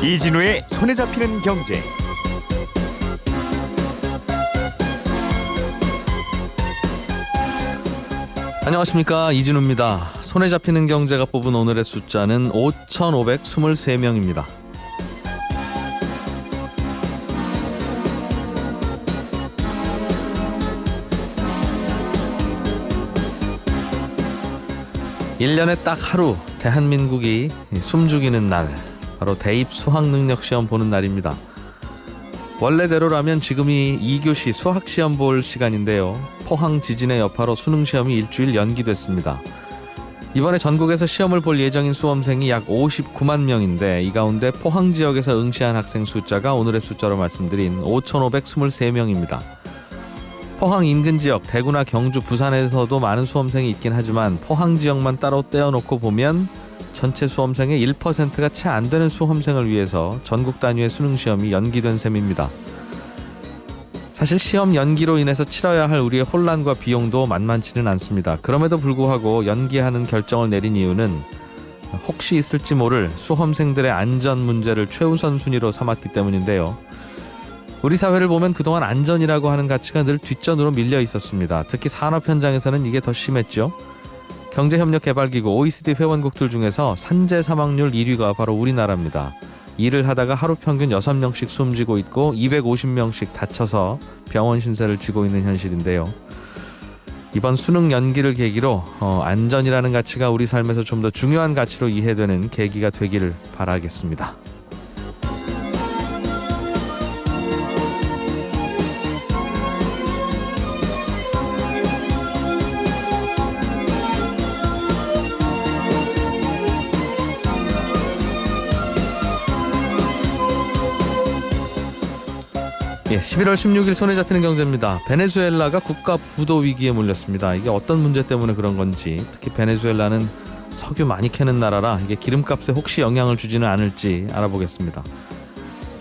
이진우의 손에 잡히는 경제. 안녕하십니까, 이진우입니다. 손에 잡히는 경제가 뽑은 오늘의 숫자는 5,523명입니다. (1년에) 딱 하루 대한민국이 숨죽이는 날, 바로 대입 수학능력시험 보는 날입니다. 원래대로라면 지금이 2교시 수학시험 볼 시간인데요. 포항 지진의 여파로 수능시험이 일주일 연기됐습니다. 이번에 전국에서 시험을 볼 예정인 수험생이 약 59만 명인데 이 가운데 포항 지역에서 응시한 학생 숫자가 오늘의 숫자로 말씀드린 5,523명입니다. 포항 인근 지역, 대구나 경주, 부산에서도 많은 수험생이 있긴 하지만 포항 지역만 따로 떼어놓고 보면 전체 수험생의 1%가 채 안 되는 수험생을 위해서 전국 단위의 수능시험이 연기된 셈입니다. 사실 시험 연기로 인해서 치러야 할 우리의 혼란과 비용도 만만치는 않습니다. 그럼에도 불구하고 연기하는 결정을 내린 이유는 혹시 있을지 모를 수험생들의 안전 문제를 최우선 순위로 삼았기 때문인데요. 우리 사회를 보면 그동안 안전이라고 하는 가치가 늘 뒷전으로 밀려 있었습니다. 특히 산업 현장에서는 이게 더 심했죠. 경제협력개발기구 OECD 회원국들 중에서 산재 사망률 1위가 바로 우리나라입니다. 일을 하다가 하루 평균 6명씩 숨지고 있고 250명씩 다쳐서 병원 신세를 지고 있는 현실인데요. 이번 수능 연기를 계기로 안전이라는 가치가 우리 삶에서 좀 더 중요한 가치로 이해되는 계기가 되기를 바라겠습니다. 예, 11월 16일 손에 잡히는 경제입니다. 베네수엘라가 국가 부도 위기에 몰렸습니다. 이게 어떤 문제 때문에 그런 건지, 특히 베네수엘라는 석유 많이 캐는 나라라 이게 기름값에 혹시 영향을 주지는 않을지 알아보겠습니다.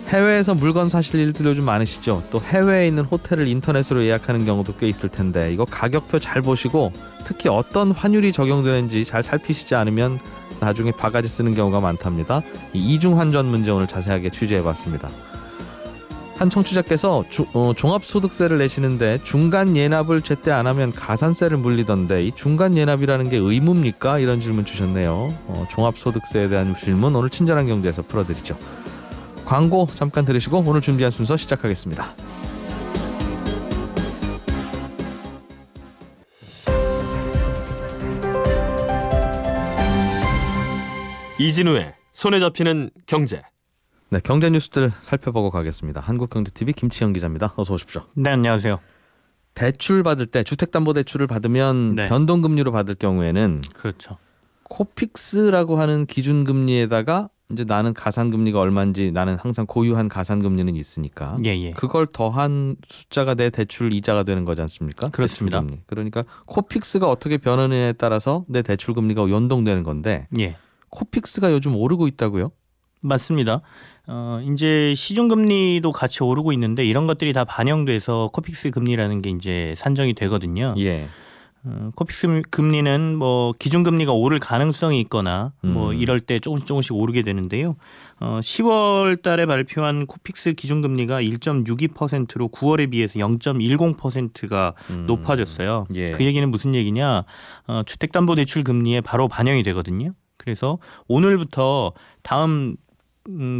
해외에서 물건 사실 일들 요즘 많으시죠? 또 해외에 있는 호텔을 인터넷으로 예약하는 경우도 꽤 있을 텐데 이거 가격표 잘 보시고 특히 어떤 환율이 적용되는지 잘 살피시지 않으면 나중에 바가지 쓰는 경우가 많답니다. 이 이중환전 문제 오늘 자세하게 취재해봤습니다. 한 청취자께서 종합소득세를 내시는데 중간 예납을 제때 안 하면 가산세를 물리던데 이 중간 예납이라는 게 의무입니까? 이런 질문 주셨네요. 종합소득세에 대한 질문 오늘 친절한 경제에서 풀어드리죠. 광고 잠깐 들으시고 오늘 준비한 순서 시작하겠습니다. 이진우의 손에 잡히는 경제. 네, 경제 뉴스들 살펴보고 가겠습니다. 한국경제TV 김치영 기자입니다. 어서 오십시오. 네, 안녕하세요. 대출 받을 때 주택담보대출을 받으면 네. 변동금리로 받을 경우에는 그렇죠. 코픽스라고 하는 기준금리에다가 이제 나는 가산금리가 얼마인지 나는 항상 고유한 가산금리는 있으니까 예. 그걸 더한 숫자가 내 대출 이자가 되는 거지 않습니까? 그렇습니다. 대출금리. 그러니까 코픽스가 어떻게 변하느냐에 따라서 내 대출금리가 연동되는 건데 예, 코픽스가 요즘 오르고 있다고요? 맞습니다. 이제 시중금리도 같이 오르고 있는데 이런 것들이 다 반영돼서 코픽스 금리라는 게 이제 산정이 되거든요. 예. 코픽스 금리는 뭐 기준금리가 오를 가능성이 있거나 뭐 이럴 때 조금씩 오르게 되는데요. 10월 달에 발표한 코픽스 기준금리가 1.62%로 9월에 비해서 0.10%가 높아졌어요. 예. 그 얘기는 무슨 얘기냐? 주택담보대출 금리에 바로 반영이 되거든요. 그래서 오늘부터 다음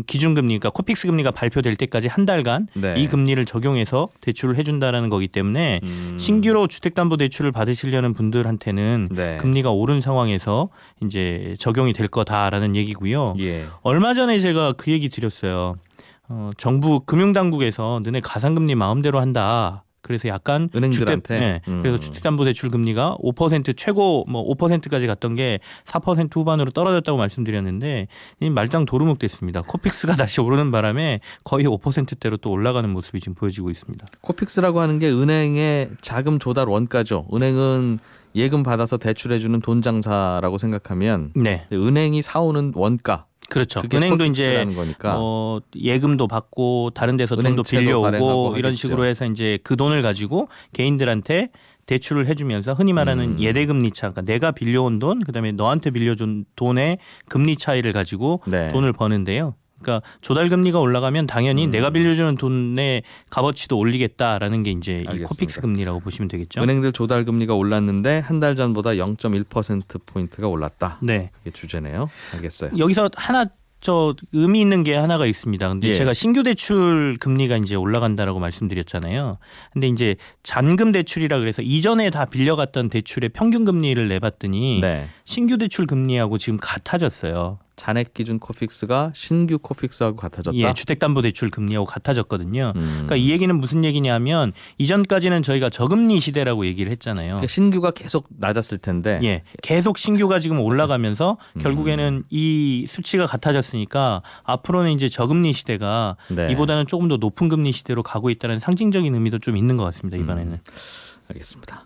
기준금리, 그러니까 코픽스 금리가 발표될 때까지 한 달간 네. 이 금리를 적용해서 대출을 해준다라는 거기 때문에 신규로 주택담보대출을 받으시려는 분들한테는 네. 금리가 오른 상황에서 이제 적용이 될 거다라는 얘기고요. 예. 얼마 전에 제가 그 얘기 드렸어요. 정부 금융당국에서 너네 가산금리 마음대로 한다. 그래서 약간 은행들한테 그래서 주택담보대출 금리가 5% 최고 뭐 5%까지 갔던 게 4% 후반으로 떨어졌다고 말씀드렸는데 이 말짱 도루묵 됐습니다. 코픽스가 다시 오르는 바람에 거의 5%대로 또 올라가는 모습이 지금 보여지고 있습니다. 코픽스라고 하는 게 은행의 자금 조달 원가죠. 은행은 예금 받아서 대출해주는 돈 장사라고 생각하면 네, 은행이 사오는 원가 그렇죠. 그게 은행도 이제 코픽스라는 거니까. 예금도 받고 다른 데서 돈도 은행채도 빌려오고 발행하고 이런 하겠죠. 식으로 해서 이제 그 돈을 가지고 개인들한테 대출을 해주면서 흔히 말하는 예대금리 차, 그러니까 내가 빌려온 돈, 그다음에 너한테 빌려준 돈의 금리 차이를 가지고 네. 돈을 버는데요. 그러니까 조달 금리가 올라가면 당연히 내가 빌려주는 돈의 값어치도 올리겠다라는 게 이제 이 알겠습니다. 코픽스 금리라고 보시면 되겠죠. 은행들 조달 금리가 올랐는데 한 달 전보다 0.1% 포인트가 올랐다. 네. 이게 주제네요. 알겠어요. 여기서 하나 의미 있는 게 하나가 있습니다. 근데 예. 제가 신규 대출 금리가 이제 올라간다라고 말씀드렸잖아요. 근데 이제 잔금 대출이라 그래서 이전에 다 빌려갔던 대출의 평균 금리를 내봤더니 네. 신규 대출 금리하고 지금 같아졌어요. 잔액 기준 코픽스가 신규 코픽스하고 같아졌다. 예, 주택담보대출 금리하고 같아졌거든요. 음. 그러니까 이 얘기는 무슨 얘기냐면 이전까지는 저희가 저금리 시대라고 얘기를 했잖아요. 그러니까 신규가 계속 낮았을 텐데. 예, 계속 신규가 지금 올라가면서 결국에는 이 수치가 같아졌으니까 앞으로는 이제 저금리 시대가 네. 이보다는 조금 더 높은 금리 시대로 가고 있다는 상징적인 의미도 좀 있는 것 같습니다. 이번에는. 알겠습니다.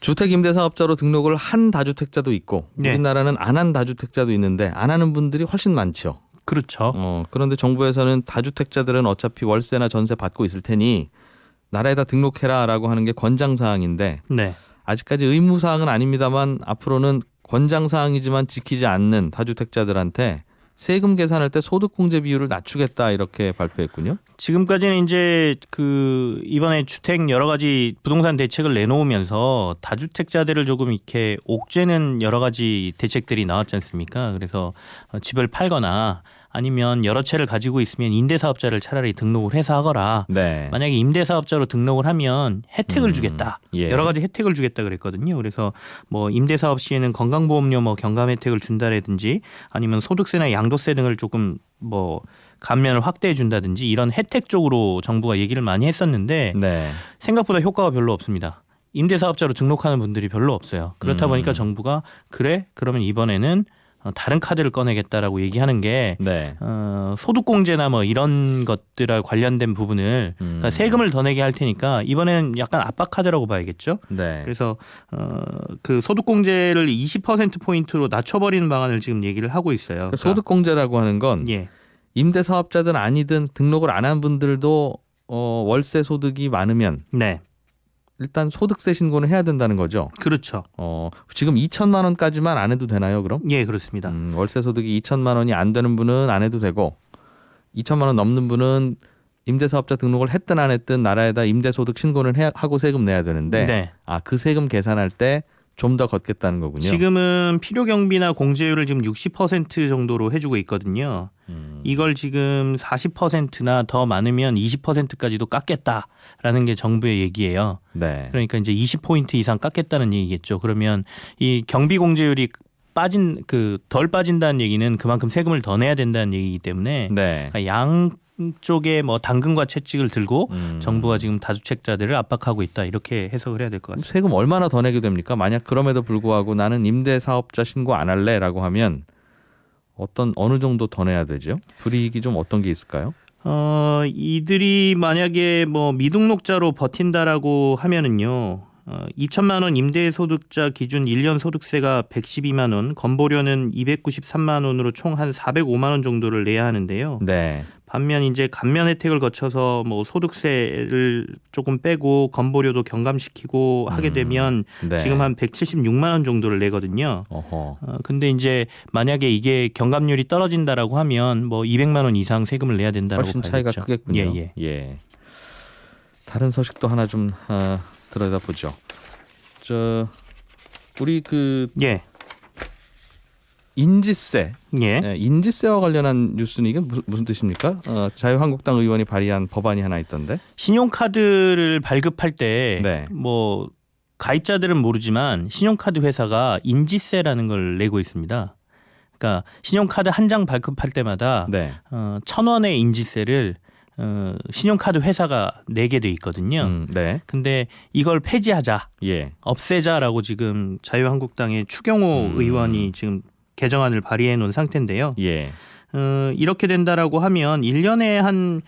주택임대사업자로 등록을 한 다주택자도 있고 네. 우리나라는 안 한 다주택자도 있는데 안 하는 분들이 훨씬 많죠. 그렇죠. 그런데 정부에서는 다주택자들은 어차피 월세나 전세 받고 있을 테니 나라에다 등록해라라고 하는 게 권장사항인데 네. 아직까지 의무사항은 아닙니다만 앞으로는 권장사항이지만 지키지 않는 다주택자들한테 세금 계산할 때 소득공제 비율을 낮추겠다 이렇게 발표했군요. 지금까지는 이제 그 이번에 주택 여러 가지 부동산 대책을 내놓으면서 다주택자들을 조금 이렇게 옥죄는 여러 가지 대책들이 나왔지 않습니까? 그래서 집을 팔거나 아니면 여러 채를 가지고 있으면 임대사업자를 차라리 등록을 해서 하거라. 네. 만약에 임대사업자로 등록을 하면 혜택을 주겠다. 예. 여러 가지 혜택을 주겠다 그랬거든요. 그래서 뭐 임대사업 시에는 건강보험료 뭐 경감 혜택을 준다라든지 아니면 소득세나 양도세 등을 조금 뭐 감면을 확대해 준다든지 이런 혜택 쪽으로 정부가 얘기를 많이 했었는데 네. 생각보다 효과가 별로 없습니다. 임대사업자로 등록하는 분들이 별로 없어요. 그렇다 보니까 정부가 그래? 그러면 이번에는 다른 카드를 꺼내겠다라고 얘기하는 게 네. 소득공제나 뭐 이런 것들과 관련된 부분을 그러니까 세금을 더 내게 할 테니까 이번에는 약간 압박 카드라고 봐야겠죠. 네. 그래서 그 소득공제를 20% 포인트로 낮춰버리는 방안을 지금 얘기를 하고 있어요. 그러니까 소득공제라고 하는 건 예, 임대사업자든 아니든 등록을 안 한 분들도 월세 소득이 많으면 네, 일단 소득세 신고는 해야 된다는 거죠. 그렇죠. 지금 2천만 원까지만 안 해도 되나요, 그럼? 예, 그렇습니다. 월세 소득이 2천만 원이 안 되는 분은 안 해도 되고 2천만 원 넘는 분은 임대사업자 등록을 했든 안 했든 나라에다 임대소득 신고는 하고 세금 내야 되는데 네. 그 세금 계산할 때 좀 더 걷겠다는 거군요. 지금은 필요경비나 공제율을 지금 60% 정도로 해주고 있거든요. 이걸 지금 40%나 더 많으면 20%까지도 깎겠다라는 게 정부의 얘기예요. 네. 그러니까 이제 20포인트 이상 깎겠다는 얘기겠죠. 그러면 이 경비 공제율이 덜 빠진다는 얘기는 그만큼 세금을 더 내야 된다는 얘기이기 때문에 네. 그러니까 양쪽에 뭐 당근과 채찍을 들고 정부가 지금 다주택자들을 압박하고 있다 이렇게 해석을 해야 될 것 같습니다. 세금 얼마나 더 내게 됩니까? 만약 그럼에도 불구하고 나는 임대사업자 신고 안 할래라고 하면 어느 정도 더 내야 되죠? 불이익이 좀 어떤 게 있을까요? 이들이 만약에 뭐 미등록자로 버틴다라고 하면은요. 2천만 원 임대소득자 기준 1년 소득세가 112만 원, 건보료는 293만 원으로 총 한 405만 원 정도를 내야 하는데요. 네. 반면 이제 감면 혜택을 거쳐서 뭐 소득세를 조금 빼고 건보료도 경감시키고 하게 되면 네. 지금 한 176만 원 정도를 내거든요. 어허. 근데 이제 만약에 이게 경감률이 떨어진다라고 하면 뭐 200만 원 이상 세금을 내야 된다라고 훨씬 봐야겠죠. 차이가 크겠군요. 예. 다른 소식도 하나 좀 들여다보죠. 우리 예. 인지세, 예. 인지세와 관련한 뉴스는 이게 무슨 뜻입니까? 자유한국당 의원이 발의한 법안이 하나 있던데. 신용카드를 발급할 때 네. 뭐 가입자들은 모르지만 신용카드 회사가 인지세라는 걸 내고 있습니다. 그러니까 신용카드 한 장 발급할 때마다 네. 1,000원의 인지세를 신용카드 회사가 내게 돼 있거든요. 네. 근데 이걸 폐지하자, 예. 없애자라고 지금 자유한국당의 추경호 의원이 지금 개정안을 발의해 놓은 상태인데요. 예. 이렇게 된다라고 하면 1년에 한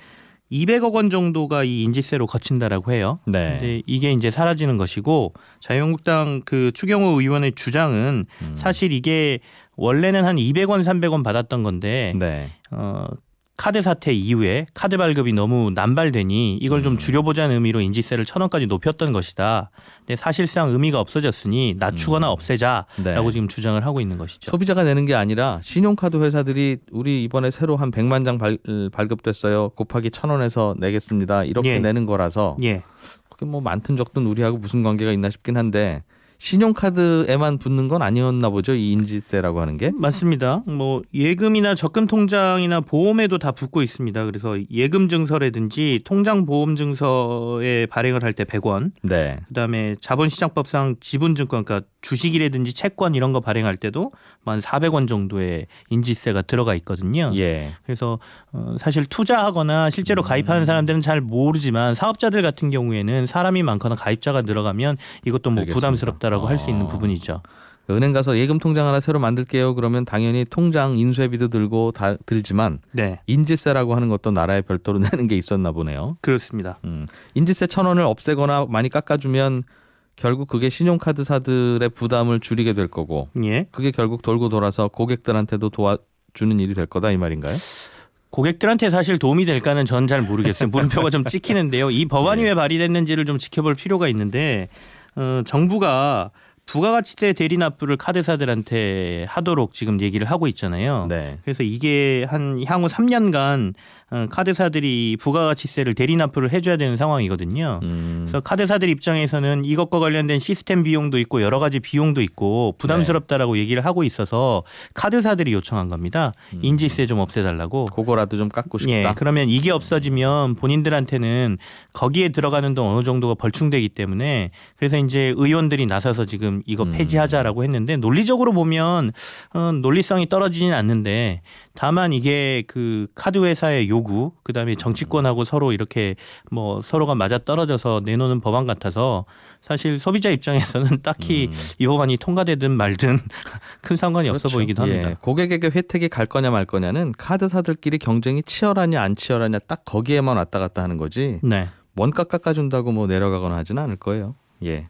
200억 원 정도가 이 인지세로 거친다라고 해요. 네. 근데 이게 이제 사라지는 것이고 자유한국당 그 추경호 의원의 주장은 사실 이게 원래는 한 200원, 300원 받았던 건데 네. 카드 사태 이후에 카드 발급이 너무 남발되니 이걸 좀 줄여보자는 의미로 인지세를 1,000원까지 높였던 것이다. 근데 사실상 의미가 없어졌으니 낮추거나 없애자라고 네. 지금 주장을 하고 있는 것이죠. 소비자가 내는 게 아니라 신용카드 회사들이 우리 이번에 새로 한 100만 장 발급됐어요. 곱하기 1,000원에서 내겠습니다. 이렇게 예. 내는 거라서 예. 그게 뭐 많든 적든 우리하고 무슨 관계가 있나 싶긴 한데 신용카드에만 붙는 건 아니었나 보죠. 이 인지세라고 하는 게. 맞습니다. 뭐 예금이나 적금 통장이나 보험에도 다 붙고 있습니다. 그래서 예금 증서라든지 통장 보험 증서에 발행을 할 때 100원, 네. 그다음에 자본시장법상 지분증권, 그러니까 주식이라든지 채권 이런 거 발행할 때도 한 400원 정도의 인지세가 들어가 있거든요. 예. 그래서 사실 투자하거나 실제로 가입하는 사람들은 잘 모르지만 사업자들 같은 경우에는 사람이 많거나 가입자가 늘어가면 이것도 뭐 알겠습니다. 부담스럽다라고 할 수 있는 부분이죠. 은행 가서 예금 통장 하나 새로 만들게요. 그러면 당연히 통장 인수회비도 들고 다 들지만 네, 인지세라고 하는 것도 나라에 별도로 내는 게 있었나 보네요. 그렇습니다. 인지세 1,000원을 없애거나 많이 깎아주면 결국 그게 신용카드사들의 부담을 줄이게 될 거고 예. 그게 결국 돌고 돌아서 고객들한테도 도와주는 일이 될 거다 이 말인가요? 고객들한테 사실 도움이 될까는 전 잘 모르겠어요. 물음표가 좀 찍히는데요. 이 법안이 왜 발의됐는지를 좀 지켜볼 필요가 있는데 정부가 부가가치세 대리 납부를 카드사들한테 하도록 지금 얘기를 하고 있잖아요. 네. 그래서 이게 한 향후 3년간 카드사들이 부가가치세를 대리 납부를 해줘야 되는 상황이거든요. 그래서 카드사들 입장에서는 이것과 관련된 시스템 비용도 있고 여러 가지 비용도 있고 부담스럽다라고 얘기를 하고 있어서 카드사들이 요청한 겁니다. 인지세 좀 없애달라고. 그거라도 좀 깎고 싶다. 예, 그러면 이게 없어지면 본인들한테는 거기에 들어가는 돈 어느 정도가 벌충되기 때문에 그래서 이제 의원들이 나서서 지금 이거 폐지하자라고 했는데 논리적으로 보면 논리성이 떨어지진 않는데 다만 이게 그 카드 회사의 요구 그다음에 정치권하고 서로 이렇게 뭐 서로가 맞아 떨어져서 내놓는 법안 같아서 사실 소비자 입장에서는 딱히 이 법안이 통과되든 말든 큰 상관이 없어 보이기도 합니다. 예. 고객에게 혜택이 갈 거냐 말 거냐는 카드사들끼리 경쟁이 치열하냐 안 치열하냐 딱 거기에만 왔다 갔다 하는 거지. 네. 원가 깎아준다고 뭐 내려가거나 하지는 않을 거예요. 예.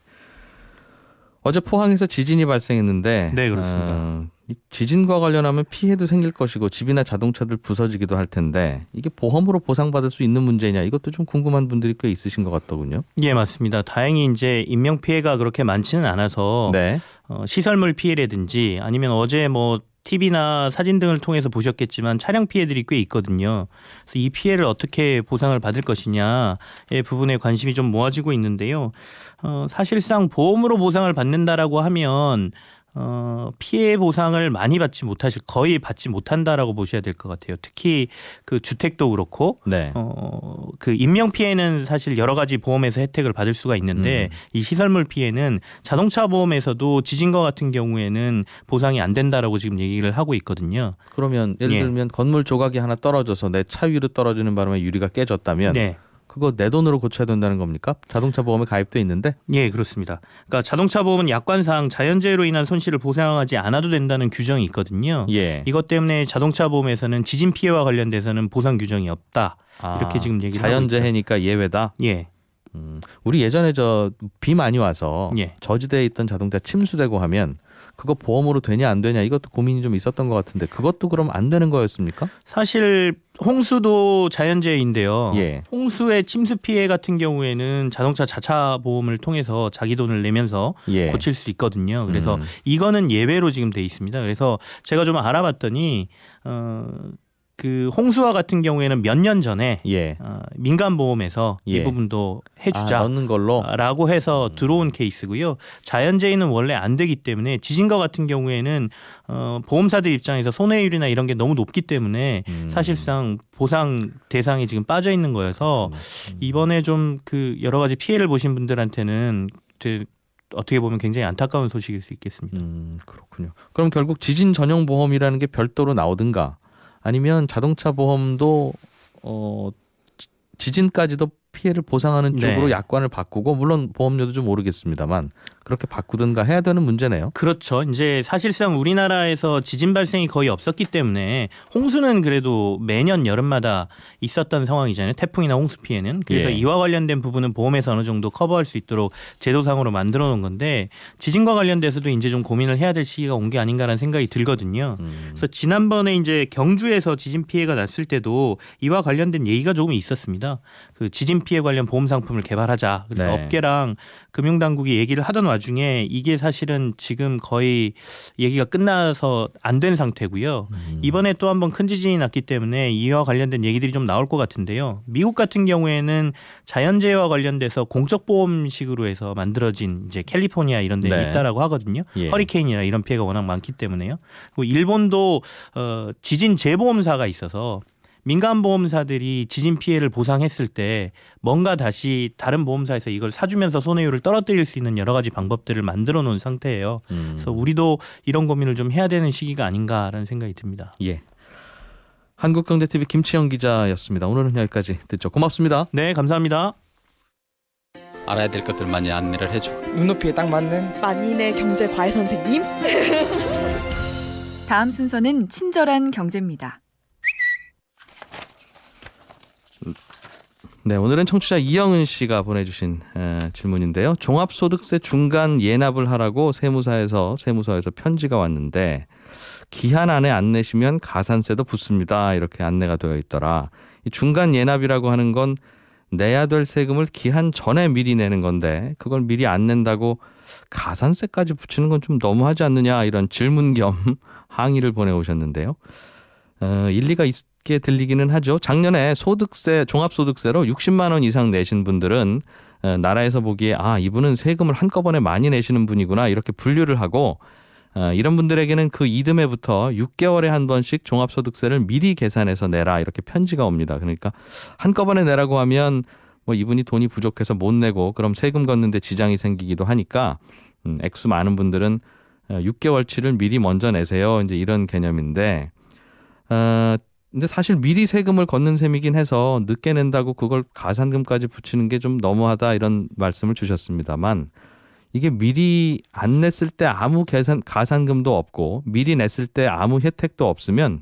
어제 포항에서 지진이 발생했는데 네, 그렇습니다. 이 지진과 관련하면 피해도 생길 것이고 집이나 자동차들 부서지기도 할 텐데 이게 보험으로 보상받을 수 있는 문제냐 이것도 좀 궁금한 분들이 꽤 있으신 것 같더군요. 예, 맞습니다. 다행히 이제 인명 피해가 그렇게 많지는 않아서 네. 시설물 피해라든지 아니면 어제 뭐 TV나 사진 등을 통해서 보셨겠지만 차량 피해들이 꽤 있거든요. 그래서 이 피해를 어떻게 보상을 받을 것이냐의 부분에 관심이 좀 모아지고 있는데요. 사실상 보험으로 보상을 받는다라고 하면 피해 보상을 많이 받지 못하실 거의 받지 못한다라고 보셔야 될 것 같아요. 특히 그 주택도 그렇고 네. 그 인명 피해는 사실 여러 가지 보험에서 혜택을 받을 수가 있는데 이 시설물 피해는 자동차 보험에서도 지진과 같은 경우에는 보상이 안 된다라고 지금 얘기를 하고 있거든요. 그러면 예를 예. 들면 건물 조각이 하나 떨어져서 내 차 위로 떨어지는 바람에 유리가 깨졌다면 네. 그거 내 돈으로 고쳐야 된다는 겁니까? 자동차 보험에 가입돼 있는데? 예, 그렇습니다. 그러니까 자동차 보험은 약관상 자연재해로 인한 손실을 보상하지 않아도 된다는 규정이 있거든요. 예. 이것 때문에 자동차 보험에서는 지진 피해와 관련돼서는 보상 규정이 없다. 이렇게 지금 얘기를 하고 있죠. 자연재해니까 예외다. 예. 우리 예전에 저 비 많이 와서 예. 저지대에 있던 자동차 침수되고 하면 그거 보험으로 되냐 안 되냐 이것도 고민이 좀 있었던 것 같은데 그것도 그럼 안 되는 거였습니까? 사실 홍수도 자연재해인데요. 예. 홍수의 침수 피해 같은 경우에는 자동차 자차 보험을 통해서 자기 돈을 내면서 예. 고칠 수 있거든요. 그래서 이거는 예외로 지금 돼 있습니다. 그래서 제가 좀 알아봤더니 그 홍수와 같은 경우에는 몇 년 전에 예. 민간 보험에서 예. 이 부분도 해주자. 넣는 걸로. 라고 해서 들어온 케이스고요. 자연재해는 원래 안 되기 때문에 지진과 같은 경우에는 보험사들 입장에서 손해율이나 이런 게 너무 높기 때문에 사실상 보상 대상이 지금 빠져 있는 거여서 이번에 좀 그 여러 가지 피해를 보신 분들한테는 어떻게 보면 굉장히 안타까운 소식일 수 있겠습니다. 그렇군요. 그럼 결국 지진 전용 보험이라는 게 별도로 나오든가 아니면 자동차 보험도 지진까지도 피해를 보상하는 네. 쪽으로 약관을 바꾸고 물론 보험료도 좀 오르겠습니다만 그렇게 바꾸든가 해야 되는 문제네요. 그렇죠. 이제 사실상 우리나라에서 지진 발생이 거의 없었기 때문에 홍수는 그래도 매년 여름마다 있었던 상황이잖아요. 태풍이나 홍수 피해는. 그래서 예. 이와 관련된 부분은 보험에서 어느 정도 커버할 수 있도록 제도상으로 만들어 놓은 건데 지진과 관련돼서도 이제 좀 고민을 해야 될 시기가 온 게 아닌가라는 생각이 들거든요. 그래서 지난번에 이제 경주에서 지진 피해가 났을 때도 이와 관련된 얘기가 조금 있었습니다. 그 지진 피해 관련 보험 상품을 개발하자. 그래서 네. 업계랑 금융당국이 얘기를 하던 와중에 이게 사실은 지금 거의 얘기가 끝나서 안 된 상태고요. 이번에 또 한 번 큰 지진이 났기 때문에 이와 관련된 얘기들이 좀 나올 것 같은데요. 미국 같은 경우에는 자연재해와 관련돼서 공적보험식으로 해서 만들어진 이제 캘리포니아 이런 데 네. 있다라고 하거든요. 예. 허리케인이나 이런 피해가 워낙 많기 때문에요. 그리고 일본도 지진 재보험사가 있어서 민간 보험사들이 지진 피해를 보상했을 때 뭔가 다시 다른 보험사에서 이걸 사주면서 손해율을 떨어뜨릴 수 있는 여러 가지 방법들을 만들어 놓은 상태예요. 그래서 우리도 이런 고민을 좀 해야 되는 시기가 아닌가라는 생각이 듭니다. 예. 한국경제TV 김치영 기자였습니다. 오늘은 여기까지 듣죠. 고맙습니다. 네, 감사합니다. 알아야 될 것들 많이 안내를 해주고 눈높이에 딱 맞는 만인의 경제 과외 선생님. 다음 순서는 친절한 경제입니다. 네, 오늘은 청취자 이영은 씨가 보내주신 질문인데요. 종합소득세 중간 예납을 하라고 세무서에서 편지가 왔는데 기한 안에 안 내시면 가산세도 붙습니다. 이렇게 안내가 되어 있더라. 이 중간 예납이라고 하는 건 내야 될 세금을 기한 전에 미리 내는 건데 그걸 미리 안 낸다고 가산세까지 붙이는 건 좀 너무하지 않느냐 이런 질문 겸 항의를 보내오셨는데요. 일리가 있게 들리기는 하죠. 작년에 종합소득세로 60만 원 이상 내신 분들은 나라에서 보기에 이분은 세금을 한꺼번에 많이 내시는 분이구나 이렇게 분류를 하고 이런 분들에게는 그 이듬해부터 6개월에 한 번씩 종합소득세를 미리 계산해서 내라 이렇게 편지가 옵니다. 그러니까 한꺼번에 내라고 하면 뭐 이분이 돈이 부족해서 못 내고 그럼 세금 걷는데 지장이 생기기도 하니까 액수 많은 분들은 6개월치를 미리 먼저 내세요. 이제 이런 개념인데 근데 사실 미리 세금을 걷는 셈이긴 해서 늦게 낸다고 그걸 가산금까지 붙이는 게 좀 너무하다 이런 말씀을 주셨습니다만 이게 미리 안 냈을 때 아무 가산금도 없고 미리 냈을 때 아무 혜택도 없으면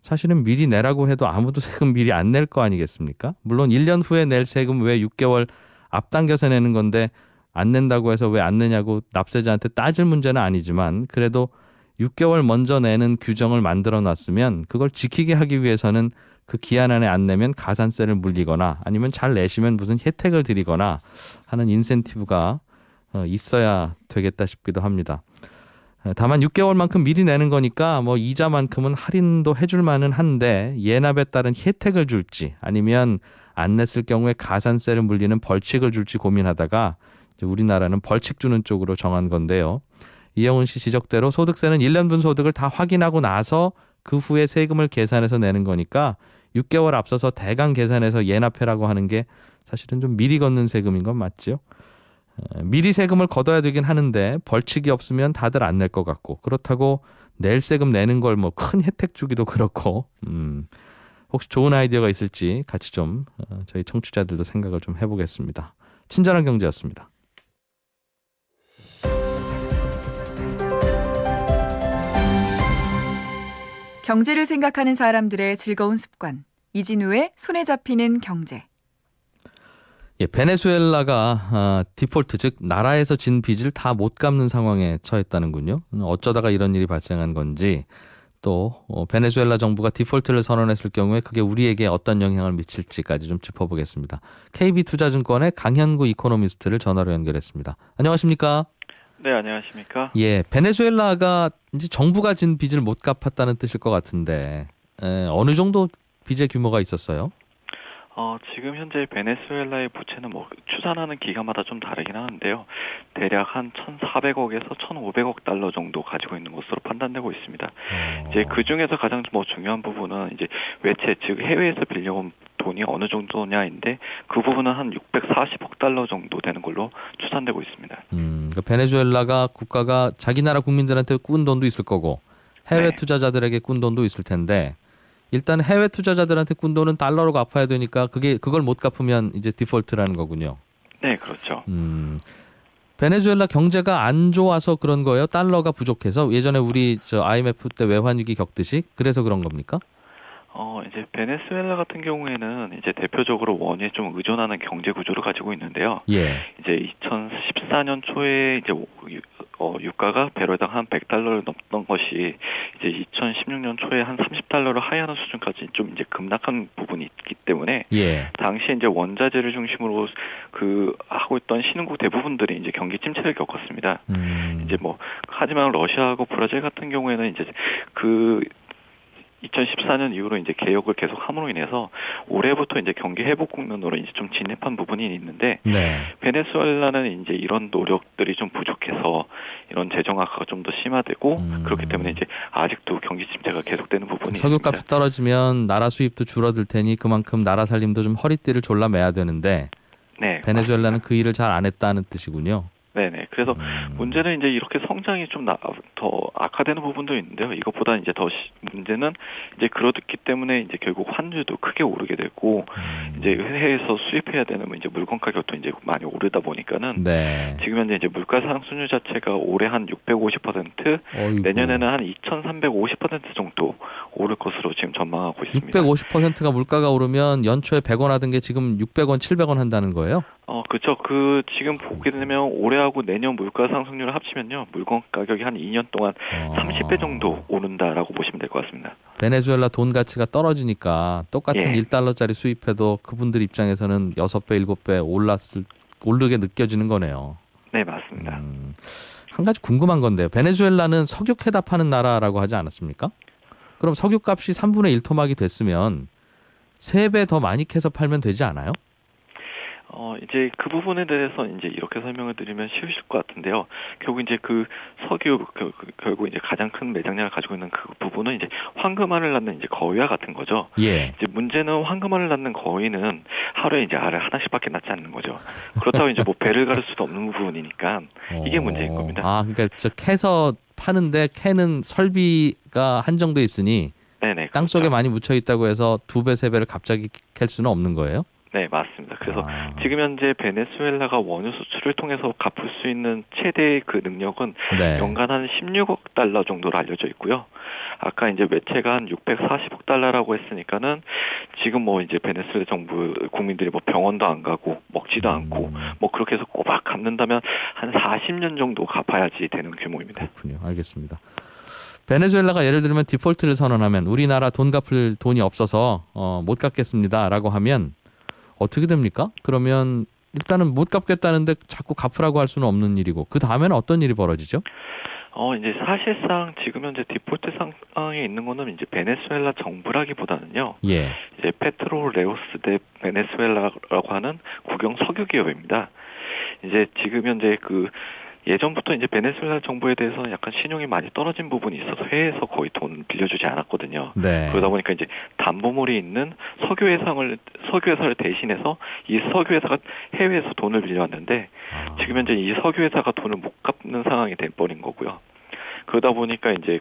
사실은 미리 내라고 해도 아무도 세금 미리 안 낼 거 아니겠습니까? 물론 1년 후에 낼 세금 왜 6개월 앞당겨서 내는 건데 안 낸다고 해서 왜 안 내냐고 납세자한테 따질 문제는 아니지만 그래도 6개월 먼저 내는 규정을 만들어 놨으면 그걸 지키게 하기 위해서는 그 기한 안에 안 내면 가산세를 물리거나 아니면 잘 내시면 무슨 혜택을 드리거나 하는 인센티브가 있어야 되겠다 싶기도 합니다. 다만 6개월만큼 미리 내는 거니까 뭐 이자만큼은 할인도 해줄 만은 한데 예납에 따른 혜택을 줄지 아니면 안 냈을 경우에 가산세를 물리는 벌칙을 줄지 고민하다가 우리나라는 벌칙 주는 쪽으로 정한 건데요. 이영은 씨 지적대로 소득세는 1년분 소득을 다 확인하고 나서 그 후에 세금을 계산해서 내는 거니까 6개월 앞서서 대강 계산해서 예납해라고 하는 게 사실은 좀 미리 걷는 세금인 건 맞죠. 미리 세금을 걷어야 되긴 하는데 벌칙이 없으면 다들 안 낼 것 같고 그렇다고 낼 세금 내는 걸 뭐 큰 혜택 주기도 그렇고 혹시 좋은 아이디어가 있을지 같이 좀 저희 청취자들도 생각을 좀 해보겠습니다. 친절한 경제였습니다. 경제를 생각하는 사람들의 즐거운 습관. 이진우의 손에 잡히는 경제. 예, 베네수엘라가 디폴트 즉 나라에서 진 빚을 다 못 갚는 상황에 처했다는군요. 어쩌다가 이런 일이 발생한 건지 또 베네수엘라 정부가 디폴트를 선언했을 경우에 그게 우리에게 어떤 영향을 미칠지까지 좀 짚어보겠습니다. KB투자증권의 강현구 이코노미스트를 전화로 연결했습니다. 안녕하십니까? 네, 안녕하십니까? 예, 베네수엘라가 이제 정부가 진 빚을 못 갚았다는 뜻일 것 같은데 어느 정도 빚의 규모가 있었어요? 지금 현재 베네수엘라의 부채는 뭐 추산하는 기간마다 좀 다르긴 하는데요. 대략 한 1,400억에서 1,500억 달러 정도 가지고 있는 것으로 판단되고 있습니다. 이제 그 중에서 가장 뭐 중요한 부분은 이제 외채 즉 해외에서 빌려온 돈이 어느 정도냐인데 그 부분은 한 640억 달러 정도 되는 걸로 추산되고 있습니다. 그러니까 베네수엘라가 국가가 자기 나라 국민들한테 꾼 돈도 있을 거고 해외 네. 투자자들에게 꾼 돈도 있을 텐데 일단 해외 투자자들한테 꾼 돈은 달러로 갚아야 되니까 그걸 못 갚으면 이제 디폴트라는 거군요. 네, 그렇죠. 베네수엘라 경제가 안 좋아서 그런 거예요? 달러가 부족해서? 예전에 우리 IMF 때 외환 위기 겪듯이 그래서 그런 겁니까? 이제 베네수엘라 같은 경우에는 이제 대표적으로 원유에 좀 의존하는 경제 구조를 가지고 있는데요. 예. 이제 2014년 초에 이제 유가가 배럴당 한 100달러를 넘던 것이 이제 2016년 초에 한 30달러를 하회하는 수준까지 좀 이제 급락한 부분이 있기 때문에 예. 당시에 이제 원자재를 중심으로 하고 있던 신흥국 대부분들이 이제 경기 침체를 겪었습니다. 이제 하지만 러시아하고 브라질 같은 경우에는 이제 2014년 이후로 이제 개혁을 계속 함으로 인해서 올해부터 이제 경기 회복 국면으로 이제 좀 진입한 부분이 있는데 네. 베네수엘라는 이제 이런 노력들이 좀 부족해서 이런 재정 악화가 좀 더 심화되고 그렇기 때문에 이제 아직도 경기 침체가 계속되는 부분이 석유값이 있습니다. 떨어지면 나라 수입도 줄어들 테니 그만큼 나라 살림도 좀 허리띠를 졸라매야 되는데 네, 베네수엘라는 맞습니다. 그 일을 잘 안 했다는 뜻이군요. 네네. 그래서 문제는 이제 이렇게 성장이 좀 더 악화되는 부분도 있는데요. 이것보다 이제 더 문제는 이제 그렇기 때문에 이제 결국 환율도 크게 오르게 되고 이제 해외에서 수입해야 되는 이제 물건 가격도 이제 많이 오르다 보니까는 네. 지금 현재 이제 물가 상승률 자체가 올해 한 650%, 어이구. 내년에는 한 2,350% 정도 오를 것으로 지금 전망하고 있습니다. 650%가 물가가 오르면 연초에 100원 하던 게 지금 600원, 700원 한다는 거예요? 그렇죠. 지금 보게 되면 올해하고 내년 물가 상승률을 합치면요. 물건 가격이 한 2년 동안 30배 정도 오른다라고 보시면 될 것 같습니다. 베네수엘라 돈 가치가 떨어지니까 똑같은 예. 1달러짜리 수입해도 그분들 입장에서는 6배, 7배 오르게 느껴지는 거네요. 네, 맞습니다. 한 가지 궁금한 건데요. 베네수엘라는 석유 캐다 파는 나라라고 하지 않았습니까? 그럼 석유값이 3분의 1 토막이 됐으면 3배 더 많이 캐서 팔면 되지 않아요? 이제 그 부분에 대해서 이제 이렇게 설명을 드리면 쉬우실 것 같은데요. 결국 이제 석유, 결국 이제 가장 큰 매장량을 가지고 있는 그 부분은 이제 황금알을 낳는 이제 거위와 같은 거죠. 예. 이제 문제는 황금알을 낳는 거위는 하루에 이제 알을 하나씩밖에 낳지 않는 거죠. 그렇다고 이제 배를 가를 수도 없는 부분이니까 이게 문제인 겁니다. 그러니까 캐서 파는데 캐는 설비가 한정돼 있으니 네네. 땅 속에 그렇죠. 많이 묻혀 있다고 해서 2배, 3배를 갑자기 캘 수는 없는 거예요? 네, 맞습니다. 그래서 지금 현재 베네수엘라가 원유 수출을 통해서 갚을 수 있는 최대의 그 능력은 네. 연간 한 16억 달러 정도로 알려져 있고요. 아까 이제 매체가 한 640억 달러라고 했으니까는 지금 이제 베네수엘라 정부 국민들이 병원도 안 가고 먹지도 않고 그렇게 해서 꼬박 갚는다면 한 40년 정도 갚아야지 되는 규모입니다. 그렇군요. 알겠습니다. 베네수엘라가 예를 들면 디폴트를 선언하면 우리나라 돈 갚을 돈이 없어서 못 갚겠습니다라고 하면 어떻게 됩니까? 그러면 일단은 못 갚겠다는데 자꾸 갚으라고 할 수는 없는 일이고 그 다음에는 어떤 일이 벌어지죠? 이제 사실상 지금 현재 디폴트 상황에 있는 거는 이제 베네수엘라 정부라기보다는요. 예. 이제 페트로레오스 대 베네수엘라라고 하는 국영 석유 기업입니다. 이제 지금 현재 예전부터 이제 베네수엘라 정부에 대해서는 약간 신용이 많이 떨어진 부분이 있어서 해외에서 거의 돈 빌려주지 않았거든요. 네. 그러다 보니까 이제 담보물이 있는 석유회사를 대신해서 이 석유회사가 해외에서 돈을 빌려왔는데 지금 현재 이 석유회사가 돈을 못 갚는 상황이 돼버린 거고요. 그러다 보니까 이제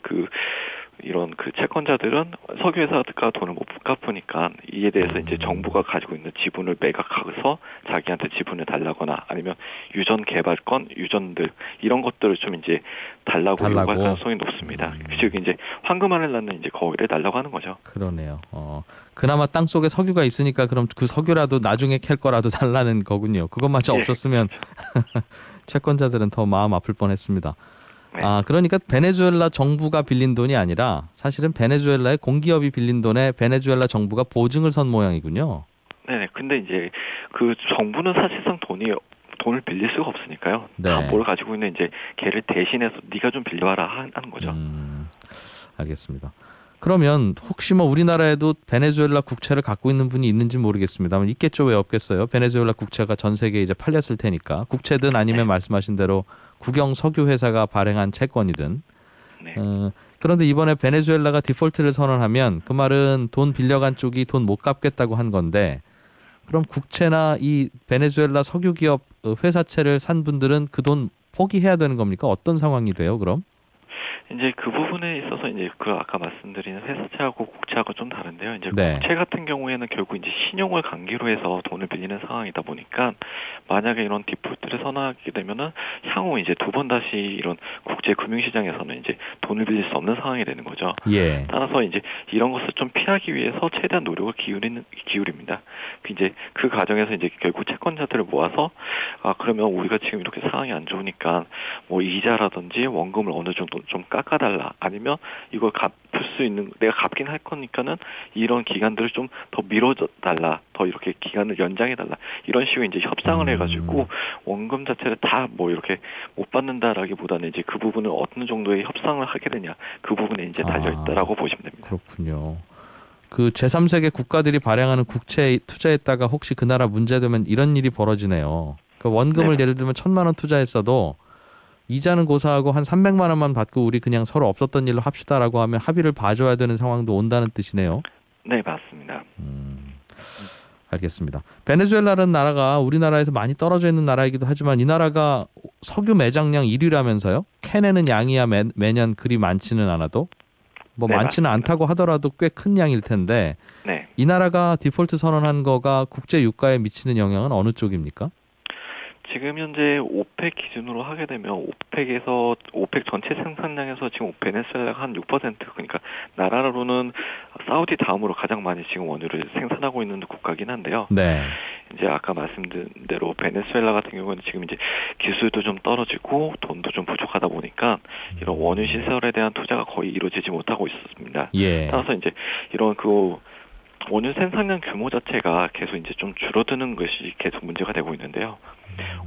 이런 채권자들은 석유회사가 돈을 못 갚으니까 이에 대해서 이제 정부가 가지고 있는 지분을 매각해서 자기한테 지분을 달라거나 아니면 유전 개발권, 유전들 이런 것들을 좀 이제 달라고 요구할 가능성이 높습니다. 즉 이제 황금알을 낳는 이제 거위를 달라고 하는 거죠. 그러네요. 그나마 땅 속에 석유가 있으니까 그럼 그 석유라도 나중에 캘 거라도 달라는 거군요. 그것마저 없었으면 채권자들은 더 마음 아플 뻔했습니다. 네. 그러니까 베네수엘라 정부가 빌린 돈이 아니라 사실은 베네수엘라의 공기업이 빌린 돈에 베네수엘라 정부가 보증을 선 모양이군요. 네. 근데 이제 정부는 사실상 돈을 빌릴 수가 없으니까요. 네. 담보를 가지고 있는 이제 걔를 대신해서 네가 좀 빌려와라 하는 거죠. 알겠습니다. 그러면 혹시 우리나라에도 베네수엘라 국채를 갖고 있는 분이 있는지 모르겠습니다만 있겠죠. 왜 없겠어요? 베네수엘라 국채가 전 세계에 이제 팔렸을 테니까 국채든 아니면 말씀하신 대로 국영 석유 회사가 발행한 채권이든. 네. 그런데 이번에 베네수엘라가 디폴트를 선언하면 그 말은 돈 빌려간 쪽이 돈 못 갚겠다고 한 건데 그럼 국채나 이 베네수엘라 석유 기업 회사채를 산 분들은 그 돈 포기해야 되는 겁니까? 어떤 상황이 돼요, 그럼? 이제 그 부분에 있어서 이제 그 아까 말씀드린 회사채하고 국채하고 좀 다른데요. 이제 네. 국채 같은 경우에는 결국 이제 신용을 강기로 해서 돈을 빌리는 상황이다 보니까 만약에 이런 디폴트를 선언하게 되면은 향후 이제 두 번 다시 이런 국제 금융시장에서는 이제 돈을 빌릴 수 없는 상황이 되는 거죠. 예. 따라서 이제 이런 것을 좀 피하기 위해서 최대한 노력을 기울입니다. 이제 그 과정에서 이제 결국 채권자들을 모아서 그러면 우리가 지금 이렇게 상황이 안 좋으니까 뭐 이자라든지 원금을 어느 정도 좀 깎아달라, 아니면 이걸 갚을 수 있는, 내가 갚긴 할 거니까는 이런 기간들을 좀 더 미뤄달라, 더 이렇게 기간을 연장해달라, 이런 식으로 이제 협상을 해가지고 원금 자체를 다 뭐 이렇게 못 받는다라기보다는 이제 그 부분을 어느 정도의 협상을 하게 되냐, 그 부분에 이제 달려있다라고 보시면 됩니다. 그렇군요. 그 제3세계 국가들이 발행하는 국채에 투자했다가 혹시 그 나라 문제되면 이런 일이 벌어지네요. 그 원금을 예를 들면 1,000만 원 투자했어도 이자는 고사하고 한 300만 원만 받고 우리 그냥 서로 없었던 일로 합시다라고 하면 합의를 봐줘야 되는 상황도 온다는 뜻이네요. 네, 맞습니다. 알겠습니다. 베네수엘라라는 나라가 우리나라에서 많이 떨어져 있는 나라이기도 하지만 이 나라가 석유 매장량 1위라면서요? 캐내는 양이야 매년 그리 많지는 않아도 뭐 네, 많지는 맞습니다. 않다고 하더라도 꽤 큰 양일 텐데 네. 이 나라가 디폴트 선언한 거가 국제 유가에 미치는 영향은 어느 쪽입니까? 지금 현재 오펙 기준으로 하게 되면 오펙 전체 생산량에서 지금 베네수엘라가 한 6%, 그러니까 나라로는 사우디 다음으로 가장 많이 지금 원유를 생산하고 있는 국가긴 한데요. 네. 이제 아까 말씀드린 대로 베네수엘라 같은 경우는 지금 이제 기술도 좀 떨어지고 돈도 좀 부족하다 보니까 이런 원유 시설에 대한 투자가 거의 이루어지지 못하고 있었습니다. 예. 따라서 이제 이런 원유 생산량 규모 자체가 계속 이제 좀 줄어드는 것이 계속 문제가 되고 있는데요.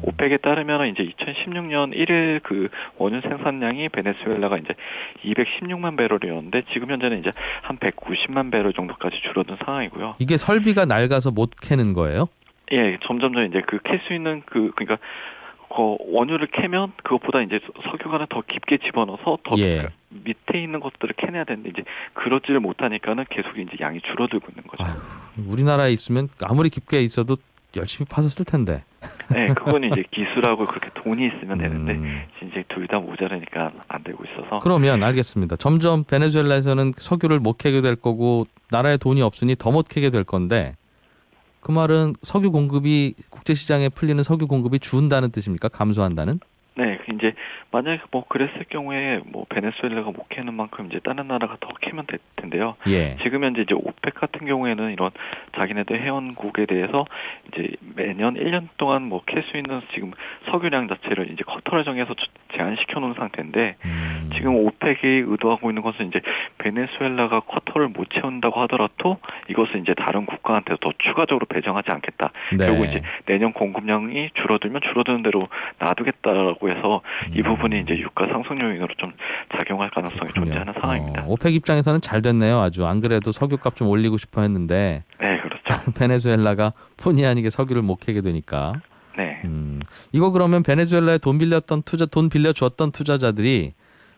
오펙에 따르면 이제 2016년 1일 그 원유 생산량이 베네수엘라가 이제 216만 배럴이었는데 지금 현재는 이제 한 190만 배럴 정도까지 줄어든 상황이고요. 이게 설비가 낡아서 못 캐는 거예요? 예, 점점점 이제 캘 수 있는 그러니까 원유를 캐면 그것보다 이제 석유관을 더 깊게 집어넣어서 더 예. 밑에 있는 것들을 캐내야 되는데 이제 그러지를 못하니까는 계속 이제 양이 줄어들고 있는 거죠. 우리나라에 있으면 아무리 깊게 있어도 열심히 파서 쓸 텐데. 네, 그건 이제 기술하고 그렇게 돈이 있으면 되는데 이제 둘 다 모자라니까 안 되고 있어서. 그러면 알겠습니다. 점점 베네수엘라에서는 석유를 못 캐게 될 거고 나라에 돈이 없으니 더 못 캐게 될 건데 그 말은 석유 공급이 국제시장에 풀리는 석유 공급이 준다는 뜻입니까? 감소한다는? 네, 이제 만약에 뭐 그랬을 경우에 뭐 베네수엘라가 못 캐는 만큼 이제 다른 나라가 더 캐면 될 텐데요. 예. 지금 현재 이제 오펙 같은 경우에는 이런 자기네들 회원국에 대해서 이제 매년 1년 동안 뭐 캘 수 있는 지금 석유량 자체를 이제 커터를 정해서 제한시켜 놓은 상태인데 지금 오펙이 의도하고 있는 것은 이제 베네수엘라가 커터를 못 채운다고 하더라도 이것을 이제 다른 국가한테 더 추가적으로 배정하지 않겠다. 네. 그리고 이제 내년 공급량이 줄어들면 줄어드는 대로 놔두겠다라고 해서 이 부분이 이제 유가 상승 요인으로 좀 작용할 가능성이 존재하는 상황입니다. 오펙 입장에서는 잘 됐네요. 아주 안 그래도 석유값 좀 올리고 싶어 했는데 네, 그렇죠. 베네수엘라가 본의 아니게 석유를 못 캐게 되니까. 네. 이거 그러면 베네수엘라에 돈 빌려줬던 투자자들이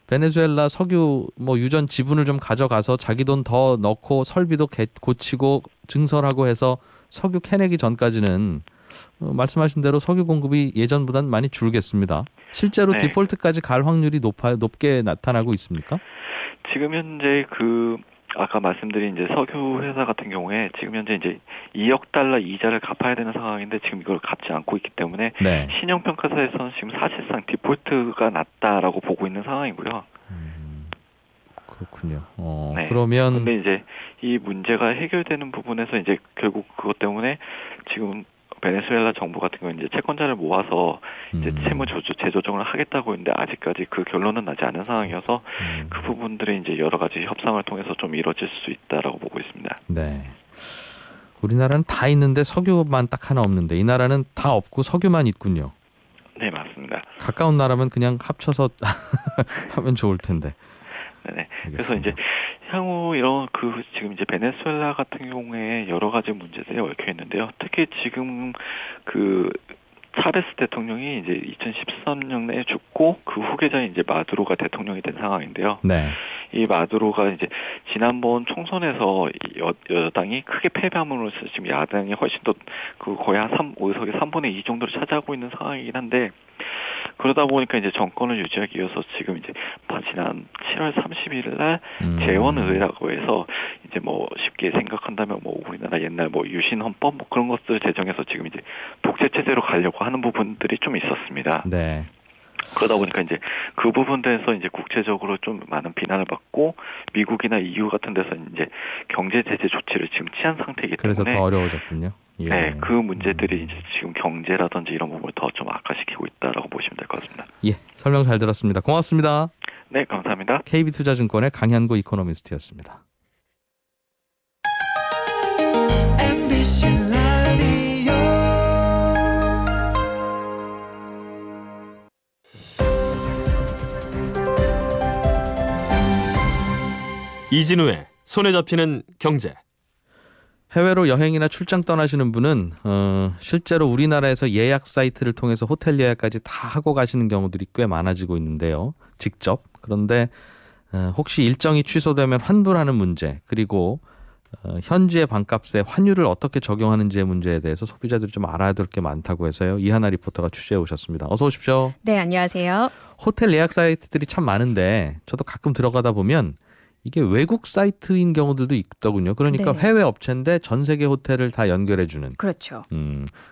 베네수엘라 석유 뭐 유전 지분을 좀 가져가서 자기 돈 더 넣고 설비도 고치고 증설하고 해서 석유 캐내기 전까지는 말씀하신 대로 석유 공급이 예전보다는 많이 줄겠습니다. 실제로 네. 디폴트까지 갈 확률이 높게 나타나고 있습니까? 지금 현재 아까 말씀드린 이제 석유 회사 같은 경우에 지금 현재 이제 2억 달러 이자를 갚아야 되는 상황인데 지금 이걸 갚지 않고 있기 때문에 네. 신용평가사에서는 지금 사실상 디폴트가 났다라고 보고 있는 상황이고요. 그렇군요. 네. 그러면 근데 이제 이 문제가 해결되는 부분에서 이제 결국 그것 때문에 지금 베네수엘라 정부 같은 경우는 이제 채권자를 모아서 이제 채무 재조정을 하겠다고 했는데 아직까지 그 결론은 나지 않은 상황이어서 그 부분들이 이제 여러 가지 협상을 통해서 좀 이루어질 수 있다라고 보고 있습니다. 네. 우리나라는 다 있는데 석유만 딱 하나 없는데 이 나라는 다 없고 석유만 있군요. 네, 맞습니다. 가까운 나라면 그냥 합쳐서 하면 좋을 텐데. 네. 그래서 이제 향후 이런 지금 이제 베네수엘라 같은 경우에 여러 가지 문제들이 얽혀 있는데요. 특히 지금 차베스 대통령이 이제 2013년에 죽고 그 후계자인 이제 마두로가 대통령이 된 상황인데요. 네. 이 마두로가 이제 지난번 총선에서 여당이 크게 패배함으로써 지금 야당이 훨씬 더 거의 한 의석의 3분의 2 정도를 차지하고 있는 상황이긴 한데 그러다 보니까 이제 정권을 유지하기 위해서 지금 이제 지난 7월 30일 날 재원의회라고 해서 이제 뭐 쉽게 생각한다면 뭐 우리나라 옛날 뭐 유신 헌법 뭐 그런 것들 제정해서 지금 이제 독재 체제로 가려고 하는 부분들이 좀 있었습니다. 네. 그러다 보니까 이제 그 부분에서 이제 국제적으로 좀 많은 비난을 받고 미국이나 EU 같은 데서 이제 경제 제재 조치를 지금 취한 상태이기 그래서 때문에 더 어려워졌군요. 예. 네, 그 문제들이 이제 지금 경제라든지 이런 부분을 더 좀 악화시키고 있다라고 보시면 될 것 같습니다. 예, 설명 잘 들었습니다. 고맙습니다. 네, 감사합니다. KB투자증권의 강현구 이코노미스트였습니다. 이진우의 손에 잡히는 경제. 해외로 여행이나 출장 떠나시는 분은 실제로 우리나라에서 예약 사이트를 통해서 호텔 예약까지 다 하고 가시는 경우들이 꽤 많아지고 있는데요. 직접. 그런데 혹시 일정이 취소되면 환불하는 문제, 그리고 현지의 방값에 환율을 어떻게 적용하는지의 문제에 대해서 소비자들이 좀 알아야 될 게 많다고 해서요. 이하나 리포터가 취재해 오셨습니다. 어서 오십시오. 네, 안녕하세요. 호텔 예약 사이트들이 참 많은데 저도 가끔 들어가다 보면 이게 외국 사이트인 경우들도 있더군요. 그러니까 네. 해외 업체인데 전 세계 호텔을 다 연결해 주는. 그렇죠.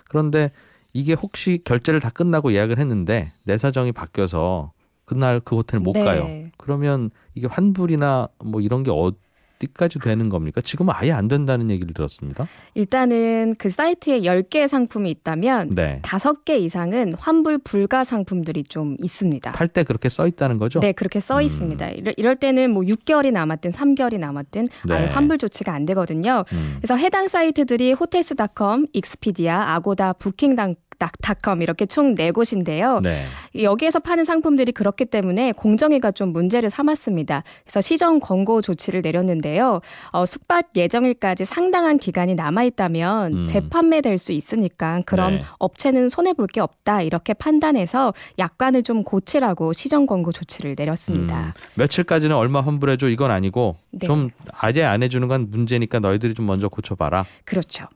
그런데 이게 혹시 결제를 다 끝나고 예약을 했는데 내 사정이 바뀌어서 그날 그 호텔 못 네. 가요. 그러면 이게 환불이나 뭐 이런 게 어디까지 되는 겁니까? 지금은 아예 안 된다는 얘기를 들었습니다. 일단은 그 사이트에 10개의 상품이 있다면 네. 5개 이상은 환불 불가 상품들이 좀 있습니다. 팔 때 그렇게 써 있다는 거죠? 네, 그렇게 써 있습니다. 이럴 때는 뭐 6개월이 남았든 3개월이 남았든 아예 네. 환불 조치가 안 되거든요. 그래서 해당 사이트들이 호텔스닷컴, 익스피디아, 아고다, 부킹닷컴 이렇게 총 4곳인데요. 네. 여기에서 파는 상품들이 그렇기 때문에 공정위가 좀 문제를 삼았습니다. 그래서 시정 권고 조치를 내렸는데요. 숙박 예정일까지 상당한 기간이 남아있다면 재판매될 수 있으니까 그럼 네. 업체는 손해볼 게 없다 이렇게 판단해서 약관을 좀 고치라고 시정 권고 조치를 내렸습니다. 며칠까지는 얼마 환불해줘 이건 아니고 네. 좀 아예 안 해주는 건 문제니까 너희들이 좀 먼저 고쳐봐라. 그렇죠.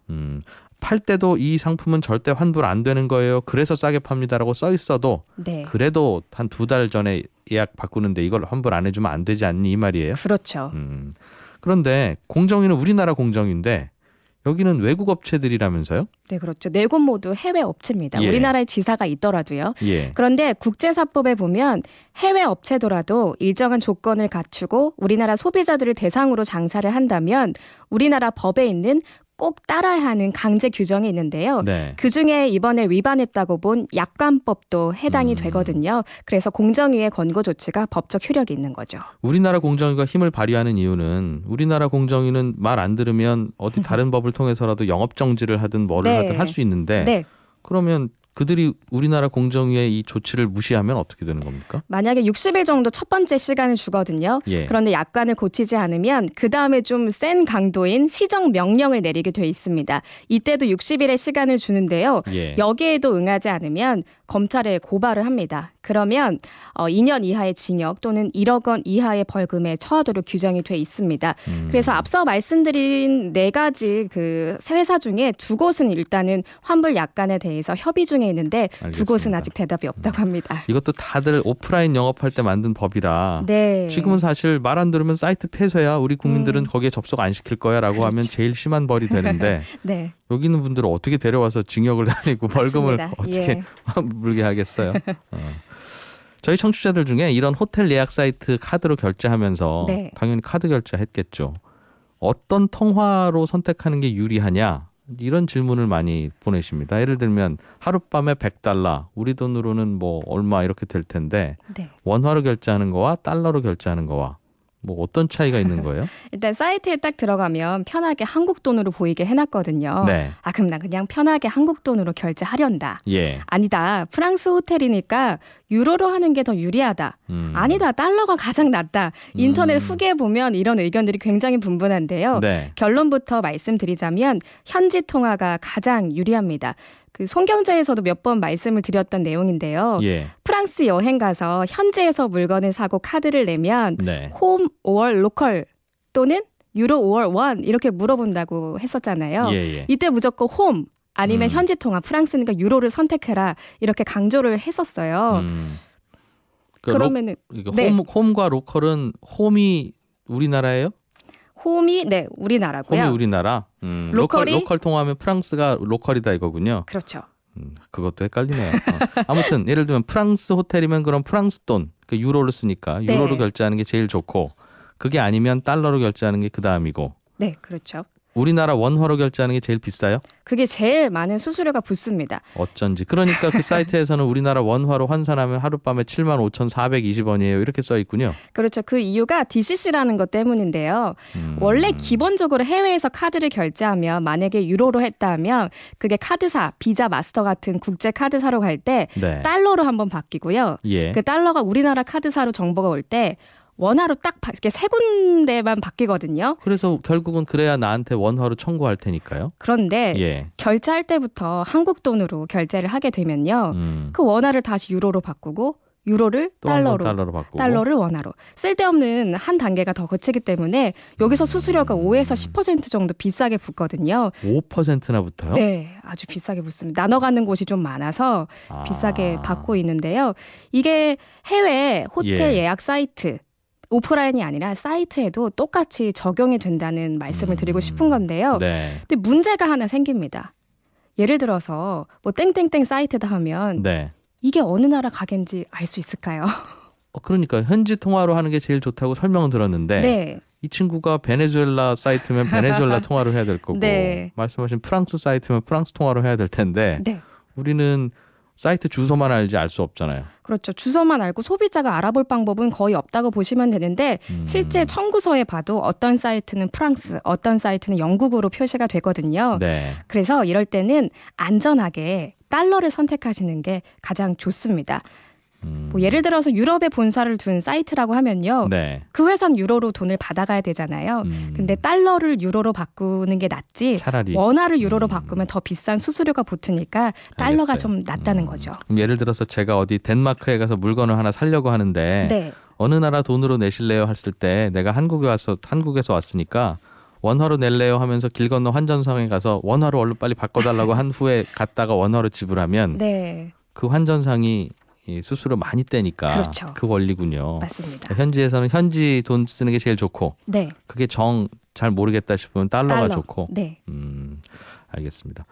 팔 때도 이 상품은 절대 환불 안 되는 거예요. 그래서 싸게 팝니다라고 써 있어도 네. 그래도 한 2달 전에 예약 바꾸는데 이걸 환불 안 해주면 안 되지 않니 이 말이에요. 그렇죠. 그런데 공정위는 우리나라 공정인데 여기는 외국 업체들이라면서요? 네, 그렇죠. 4곳 모두 해외 업체입니다. 예. 우리나라에 지사가 있더라도요. 예. 그런데 국제사법에 보면 해외 업체더라도 일정한 조건을 갖추고 우리나라 소비자들을 대상으로 장사를 한다면 우리나라 법에 있는 꼭 따라야 하는 강제 규정이 있는데요. 네. 그중에 이번에 위반했다고 본 약관법도 해당이 되거든요. 그래서 공정위의 권고 조치가 법적 효력이 있는 거죠. 우리나라 공정위가 힘을 발휘하는 이유는 우리나라 공정위는 말 안 들으면 어디 다른 법을 통해서라도 영업 정지를 하든 뭐를 네. 하든 할 수 있는데 네. 그러면 그들이 우리나라 공정위의 이 조치를 무시하면 어떻게 되는 겁니까? 만약에 60일 정도 첫 번째 시간을 주거든요. 예. 그런데 약관을 고치지 않으면 그다음에 좀 센 강도인 시정 명령을 내리게 돼 있습니다. 이때도 60일의 시간을 주는데요. 예. 여기에도 응하지 않으면 검찰에 고발을 합니다. 그러면 2년 이하의 징역 또는 1억 원 이하의 벌금에 처하도록 규정이 돼 있습니다. 그래서 앞서 말씀드린 4가지 그 회사 중에 2곳은 일단은 환불 약관에 대해서 협의 중에 있는데 알겠습니다. 2곳은 아직 대답이 없다고 합니다. 이것도 다들 오프라인 영업할 때 만든 법이라 네. 지금은 사실 말 안 들으면 사이트 폐쇄야. 우리 국민들은 거기에 접속 안 시킬 거야 라고 하면 제일 심한 벌이 되는데 네. 여기 있는 분들은 어떻게 데려와서 징역을 달리고 벌금을 맞습니다. 어떻게 예. 물게 하겠어요. 저희 청취자들 중에 이런 호텔 예약 사이트 카드로 결제하면서 네. 당연히 카드 결제했겠죠. 어떤 통화로 선택하는 게 유리하냐? 이런 질문을 많이 보내십니다. 예를 들면 하룻밤에 $100, 우리 돈으로는 뭐 얼마 이렇게 될 텐데 네. 원화로 결제하는 거와 달러로 결제하는 거와 뭐 어떤 차이가 있는 거예요? 일단 사이트에 딱 들어가면 편하게 한국 돈으로 보이게 해놨거든요. 네. 아, 그럼 나 그냥 편하게 한국 돈으로 결제하련다. 예. 아니다. 프랑스 호텔이니까 유로로 하는 게 더 유리하다. 아니다. 달러가 가장 낫다. 인터넷 후기에 보면 이런 의견들이 굉장히 분분한데요. 네. 결론부터 말씀드리자면 현지 통화가 가장 유리합니다. 그 손경제에서도 몇 번 말씀을 드렸던 내용인데요. 예. 프랑스 여행 가서 현지에서 물건을 사고 카드를 내면 네. 홈 5월 로컬 또는 유로 5월 원 이렇게 물어본다고 했었잖아요. 예, 예. 이때 무조건 홈 아니면 현지 통화 프랑스니까 유로를 선택해라 이렇게 강조를 했었어요. 그러면은 네. 홈과 로컬은 홈이 우리나라예요? 홈이 네 우리나라고요. 홈이 우리나라. 로컬 통화하면 프랑스가 로컬이다 이거군요. 그렇죠. 그것도 헷갈리네요. 아무튼 예를 들면 프랑스 호텔이면 그럼 프랑스 돈, 그 유로를 쓰니까 유로로 결제하는 게 제일 좋고 그게 아니면 달러로 결제하는 게 그 다음이고. 네, 그렇죠. 우리나라 원화로 결제하는 게 제일 비싸요? 그게 제일 많은 수수료가 붙습니다. 어쩐지. 그러니까 그 사이트에서는 우리나라 원화로 환산하면 하룻밤에 75,420원이에요. 이렇게 써 있군요. 그렇죠. 그 이유가 DCC라는 것 때문인데요. 원래 기본적으로 해외에서 카드를 결제하면 만약에 유로로 했다면 그게 카드사, 비자, 마스터 같은 국제 카드사로 갈 때 네. 달러로 한번 바뀌고요. 예. 그 달러가 우리나라 카드사로 정보가 올 때 원화로 딱 이렇게 세 군데만 바뀌거든요. 그래서 결국은 그래야 나한테 원화로 청구할 테니까요. 그런데 예. 결제할 때부터 한국 돈으로 결제를 하게 되면요. 그 원화를 다시 유로로 바꾸고 유로를 달러로 바꾸고 달러를 원화로 쓸데없는 한 단계가 더 거치기 때문에 여기서 수수료가 5에서 10% 정도 비싸게 붙거든요. 5%나 붙어요? 네, 아주 비싸게 붙습니다. 나눠 갖는 곳이 좀 많아서 비싸게 받고 있는데요. 이게 해외 호텔 예약 사이트 오프라인이 아니라 사이트에도 똑같이 적용이 된다는 말씀을 드리고 싶은 건데요. 네. 근데 문제가 하나 생깁니다. 예를 들어서 뭐 땡땡땡 사이트다 하면 네. 이게 어느 나라 가게인지 알 수 있을까요? 그러니까 현지 통화로 하는 게 제일 좋다고 설명은 들었는데 네. 이 친구가 베네수엘라 사이트면 베네수엘라 통화로 해야 될 거고 네. 말씀하신 프랑스 사이트면 프랑스 통화로 해야 될 텐데 네. 우리는 사이트 주소만 알지 알 수 없잖아요. 그렇죠. 주소만 알고 소비자가 알아볼 방법은 거의 없다고 보시면 되는데 실제 청구서에 봐도 어떤 사이트는 프랑스, 어떤 사이트는 영국으로 표시가 되거든요. 네. 그래서 이럴 때는 안전하게 달러를 선택하시는 게 가장 좋습니다. 뭐 예를 들어서 유럽에 본사를 둔 사이트라고 하면요. 네. 그 회사는 유로로 돈을 받아가야 되잖아요. 근데 달러를 유로로 바꾸는 게 낫지 차라리 원화를 유로로 바꾸면 더 비싼 수수료가 붙으니까 달러가 알겠어요. 좀 낫다는 거죠. 그럼 예를 들어서 제가 어디 덴마크에 가서 물건을 하나 사려고 하는데 네. 어느 나라 돈으로 내실래요 했을 때 내가 한국에서 왔으니까 원화로 낼래요 하면서 길 건너 환전성에 가서 원화로 얼른 빨리 바꿔달라고 한 후에 갔다가 원화로 지불하면 네. 그 환전상이 이 수수료 많이 떼니까 그렇죠. 그 원리군요. 맞습니다. 현지에서는 현지 돈 쓰는 게 제일 좋고 네. 그게 잘 모르겠다 싶으면 달러가 좋고. 네. 알겠습니다.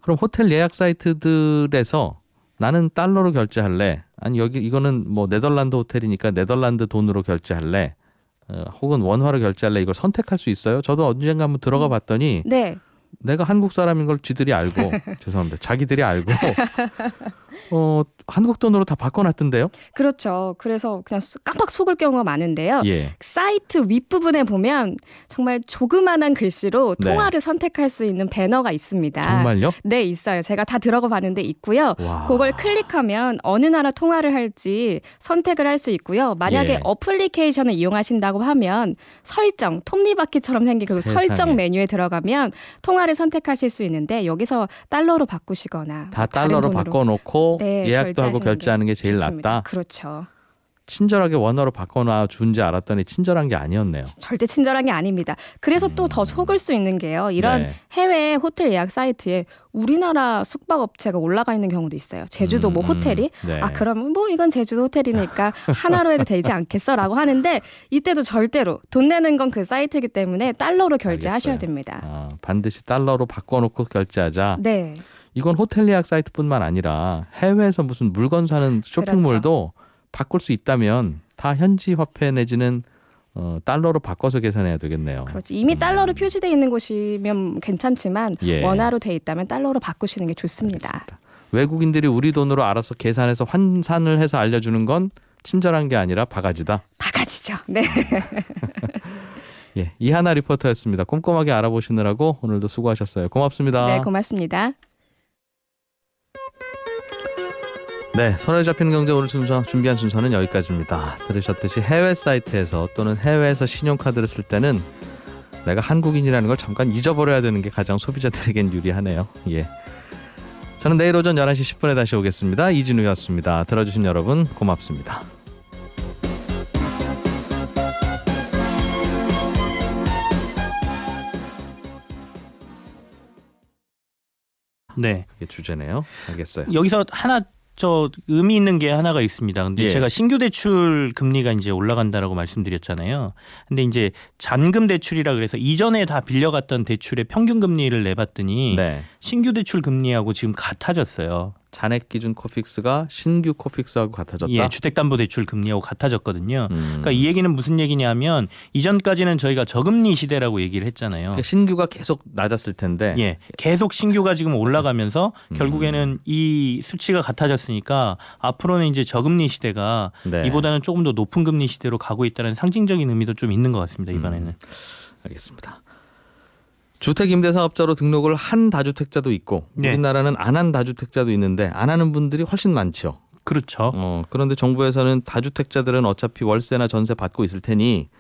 그럼 호텔 예약 사이트들에서 나는 달러로 결제할래. 아니 이거는 뭐 네덜란드 호텔이니까 네덜란드 돈으로 결제할래. 혹은 원화로 결제할래. 이걸 선택할 수 있어요? 저도 언젠가 한번 들어가 봤더니 네. 내가 한국 사람인 걸 쥐들이 알고 죄송합니다. 자기들이 알고 한국 돈으로 다 바꿔놨던데요? 그렇죠. 그래서 그냥 깜빡 속을 경우가 많은데요. 예. 사이트 윗부분에 보면 정말 조그만한 글씨로 네. 통화를 선택할 수 있는 배너가 있습니다. 정말요? 네, 있어요. 제가 다 들어가 봤는데 있고요. 와. 그걸 클릭하면 어느 나라 통화를 할지 선택을 할 수 있고요. 만약에 예. 어플리케이션을 이용하신다고 하면 설정, 톱니바퀴처럼 생긴 그 세상에. 설정 메뉴에 들어가면 통화를 선택하실 수 있는데 여기서 달러로 바꾸시거나 다 다른 달러로 돈으로 바꿔놓고 네, 예약도 하고 결제하시는 결제하는 게 제일 좋습니다. 낫다. 그렇죠. 친절하게 원화로 바꿔놔 준지 알았더니 친절한 게 아니었네요. 절대 친절한 게 아닙니다. 그래서 또 더 속을 수 있는 게요. 이런 네. 해외 호텔 예약 사이트에 우리나라 숙박업체가 올라가 있는 경우도 있어요. 제주도 뭐 호텔이 네. 그러면 뭐 이건 제주도 호텔이니까 하나로 해도 되지 않겠어라고 하는데 이때도 절대로 돈 내는 건 그 사이트이기 때문에 달러로 결제하셔야 알겠어요. 됩니다. 반드시 달러로 바꿔놓고 결제하자. 네. 이건 호텔 예약 사이트뿐만 아니라 해외에서 무슨 물건 사는 쇼핑몰도 바꿀 수 있다면 다 현지 화폐 내지는 달러로 바꿔서 계산해야 되겠네요. 그렇지. 이미 달러로 표시되어 있는 곳이면 괜찮지만 예. 원화로 돼 있다면 달러로 바꾸시는 게 좋습니다. 알겠습니다. 외국인들이 우리 돈으로 알아서 계산해서 환산을 해서 알려주는 건 친절한 게 아니라 바가지다. 바가지죠. 네. 예, 이하나 리포터였습니다. 꼼꼼하게 알아보시느라고 오늘도 수고하셨어요. 고맙습니다. 네, 고맙습니다. 네, 손에 잡히는 경제 오늘 준비한 순서는 여기까지입니다. 들으셨듯이 해외 사이트에서 또는 해외에서 신용카드를 쓸 때는 내가 한국인이라는 걸 잠깐 잊어버려야 되는 게 가장 소비자들에겐 유리하네요. 예. 저는 내일 오전 11시 10분에 다시 오겠습니다. 이진우였습니다. 들어주신 여러분 고맙습니다. 네. 그게 주제네요. 알겠어요. 여기서 하나 저 의미 있는 게 하나가 있습니다. 근데 예. 제가 신규 대출 금리가 이제 올라간다라고 말씀드렸잖아요. 근데 이제 잔금 대출이라 그래서 이전에 다 빌려갔던 대출의 평균 금리를 내봤더니 네. 신규 대출 금리하고 지금 같아졌어요. 잔액 기준 코픽스가 신규 코픽스하고 같아졌다. 예, 주택담보대출 금리하고 같아졌거든요. 음. 그러니까 이 얘기는 무슨 얘기냐면 이전까지는 저희가 저금리 시대라고 얘기를 했잖아요. 그러니까 신규가 계속 낮았을 텐데. 예, 계속 신규가 지금 올라가면서 음. 결국에는 이 수치가 같아졌으니까 앞으로는 이제 저금리 시대가 네. 이보다는 조금 더 높은 금리 시대로 가고 있다는 상징적인 의미도 좀 있는 것 같습니다. 이번에는. 알겠습니다. 주택임대사업자로 등록을 한 다주택자도 있고 네. 우리나라는 안 한 다주택자도 있는데 안 하는 분들이 훨씬 많죠. 그렇죠. 그런데 정부에서는 다주택자들은 어차피 월세나 전세 받고 있을 테니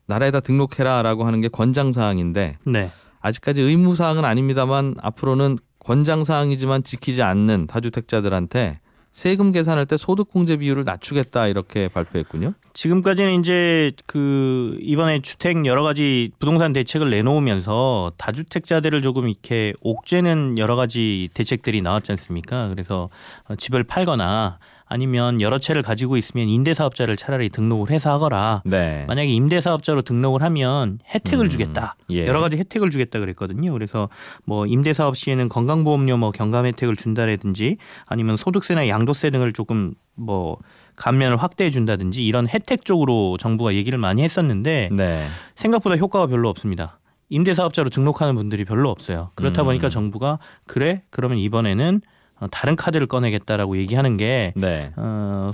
나라에다 등록해라라고 하는 게 권장사항인데 네. 아직까지 의무사항은 아닙니다만 앞으로는 권장사항이지만 지키지 않는 다주택자들한테 세금 계산할 때 소득공제 비율을 낮추겠다 이렇게 발표했군요. 지금까지는 이제 그 이번에 주택 여러 가지 부동산 대책을 내놓으면서 다주택자들을 조금 이렇게 옥죄는 여러 가지 대책들이 나왔지 않습니까? 그래서 집을 팔거나 아니면 여러 채를 가지고 있으면 임대사업자를 차라리 등록을 해서 하거라. 네. 만약에 임대사업자로 등록을 하면 혜택을 주겠다. 예. 여러 가지 혜택을 주겠다 그랬거든요. 그래서 뭐 임대사업 시에는 건강보험료 뭐 경감 혜택을 준다라든지 아니면 소득세나 양도세 등을 조금 뭐 감면을 확대해 준다든지 이런 혜택 쪽으로 정부가 얘기를 많이 했었는데 네. 생각보다 효과가 별로 없습니다. 임대사업자로 등록하는 분들이 별로 없어요. 그렇다 보니까 정부가 그래? 그러면 이번에는 다른 카드를 꺼내겠다라고 얘기하는 게 네.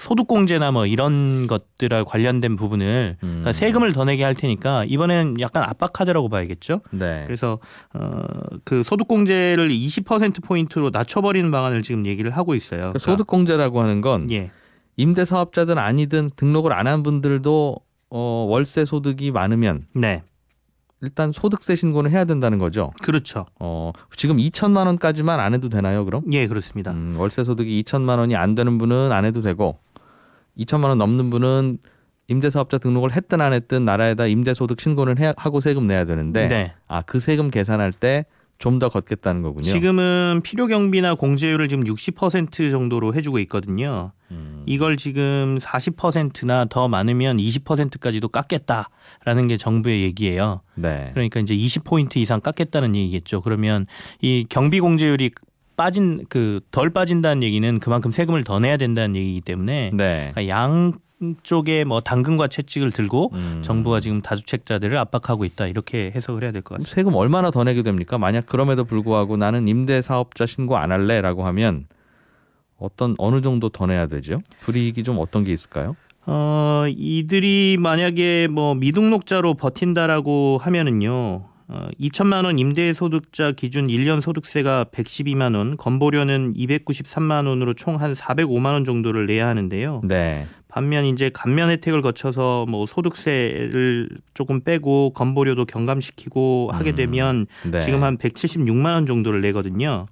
소득공제나 뭐 이런 것들과 관련된 부분을 그러니까 세금을 더 내게 할 테니까 이번에는 약간 압박 카드라고 봐야겠죠. 네. 그래서 그 소득공제를 20%포인트로 낮춰버리는 방안을 지금 얘기를 하고 있어요. 그러니까 소득공제라고 하는 건 예. 임대사업자든 아니든 등록을 안 한 분들도 월세 소득이 많으면 네. 일단 소득세 신고는 해야 된다는 거죠. 그렇죠. 지금 2천만 원까지만 안 해도 되나요, 그럼? 예, 그렇습니다. 월세 소득이 2천만 원이 안 되는 분은 안 해도 되고 2천만 원 넘는 분은 임대사업자 등록을 했든 안 했든 나라에다 임대소득 신고는 하고 세금 내야 되는데 네. 그 세금 계산할 때 좀 더 걷겠다는 거군요. 지금은 필요경비나 공제율을 지금 60% 정도로 해주고 있거든요. 이걸 지금 40%나 더 많으면 20%까지도 깎겠다라는 게 정부의 얘기예요. 네. 그러니까 이제 20포인트 이상 깎겠다는 얘기겠죠. 그러면 이 경비 공제율이 덜 빠진다는 얘기는 그만큼 세금을 더 내야 된다는 얘기이기 때문에 네. 그러니까 양쪽에 뭐 당근과 채찍을 들고 정부가 지금 다주택자들을 압박하고 있다 이렇게 해석을 해야 될 것 같습니다. 세금 얼마나 더 내게 됩니까? 만약 그럼에도 불구하고 나는 임대사업자 신고 안 할래라고 하면 어느 정도 더 내야 되죠? 불이익이 좀 어떤 게 있을까요? 이들이 만약에 뭐 미등록자로 버틴다라고 하면은요. 2천만 원 임대소득자 기준 1년 소득세가 112만 원, 건보료는 293만 원으로 총 한 405만 원 정도를 내야 하는데요. 네. 반면 이제 감면 혜택을 거쳐서 뭐 소득세를 조금 빼고 건보료도 경감시키고 하게 되면 네. 지금 한 176만 원 정도를 내거든요.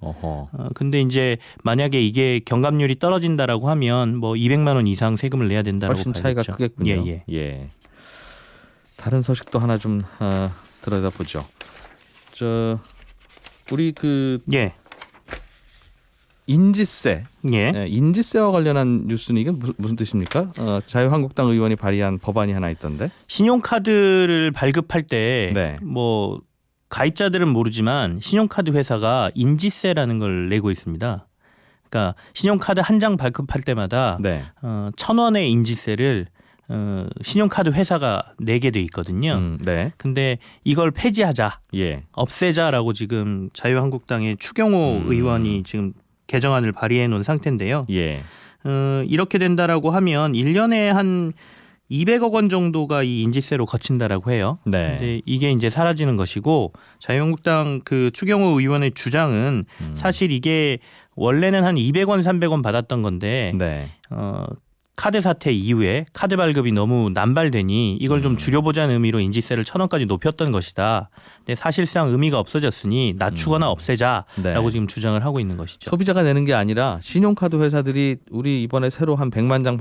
근데 이제 만약에 이게 경감률이 떨어진다라고 하면 뭐 200만 원 이상 세금을 내야 된다라고 훨씬 봐야겠죠. 차이가 크겠군요. 예. 다른 소식도 하나 좀 들여다보죠. 우리 예. 인지세, 예. 인지세와 관련한 뉴스는 이게 무슨 뜻입니까? 자유한국당 의원이 발의한 법안이 하나 있던데. 신용카드를 발급할 때 네. 뭐 가입자들은 모르지만 신용카드 회사가 인지세라는 걸 내고 있습니다. 그러니까 신용카드 한 장 발급할 때마다 네. 1,000원의 인지세를 신용카드 회사가 내게 돼 있거든요. 네. 근데 이걸 폐지하자, 예. 없애자라고 지금 자유한국당의 추경호 의원이 지금 개정안을 발의해 놓은 상태인데요. 예. 이렇게 된다라고 하면 1년에 한 200억 원 정도가 이 인지세로 거친다라고 해요. 네. 근데 이게 이제 사라지는 것이고 자유한국당 그 추경호 의원의 주장은 사실 이게 원래는 한 200원, 300원 받았던 건데 네. 카드 사태 이후에 카드 발급이 너무 남발되니 이걸 좀 줄여보자는 의미로 인지세를 1,000원까지 높였던 것이다. 근데 사실상 의미가 없어졌으니 낮추거나 없애자라고 네. 지금 주장을 하고 있는 것이죠. 소비자가 내는 게 아니라 신용카드 회사들이 우리 이번에 새로 한 100만 장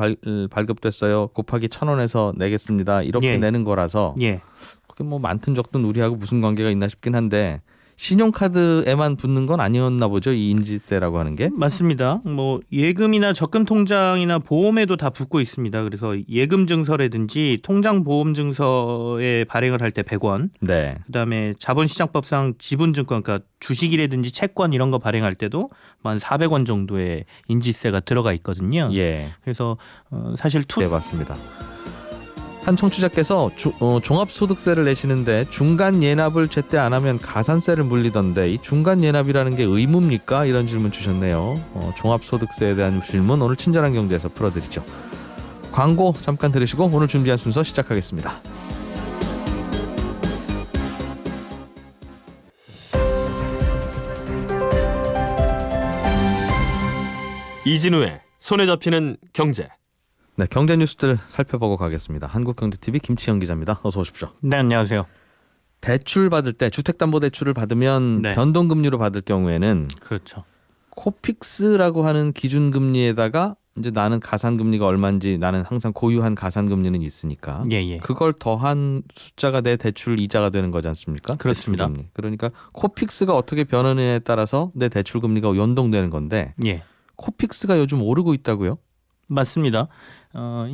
발급됐어요. 곱하기 1,000원에서 내겠습니다. 이렇게 예. 내는 거라서 예. 그게 뭐 많든 적든 우리하고 무슨 관계가 있나 싶긴 한데 신용카드에만 붙는 건 아니었나 보죠. 이 인지세라고 하는 게. 맞습니다. 뭐 예금이나 적금 통장이나 보험에도 다 붙고 있습니다. 그래서 예금 증서라든지 통장 보험 증서에 발행을 할 때 100원. 네. 그다음에 자본시장법상 지분증권, 그러니까 주식이라든지 채권 이런 거 발행할 때도 한 400원 정도의 인지세가 들어가 있거든요. 예. 그래서 사실 네, 맞습니다. 한 청취자께서 종합소득세를 내시는데 중간 예납을 제때 안 하면 가산세를 물리던데 이 중간 예납이라는 게 의무입니까? 이런 질문 주셨네요. 종합소득세에 대한 질문 오늘 친절한 경제에서 풀어드리죠. 광고 잠깐 들으시고 오늘 준비한 순서 시작하겠습니다. 이진우의 손에 잡히는 경제. 네, 경제 뉴스들 살펴보고 가겠습니다. 한국경제TV 김치영 기자입니다. 어서 오십시오. 네, 안녕하세요. 대출 받을 때 주택담보대출을 받으면 네. 변동금리로 받을 경우에는 그렇죠. 코픽스라고 하는 기준금리에다가 이제 나는 가산금리가 얼마인지 나는 항상 고유한 가산금리는 있으니까 예. 그걸 더한 숫자가 내 대출 이자가 되는 거지 않습니까? 그렇습니다. 대출금리. 그러니까 코픽스가 어떻게 변하느냐에 따라서 내 대출금리가 연동되는 건데 예. 코픽스가 요즘 오르고 있다고요? 맞습니다.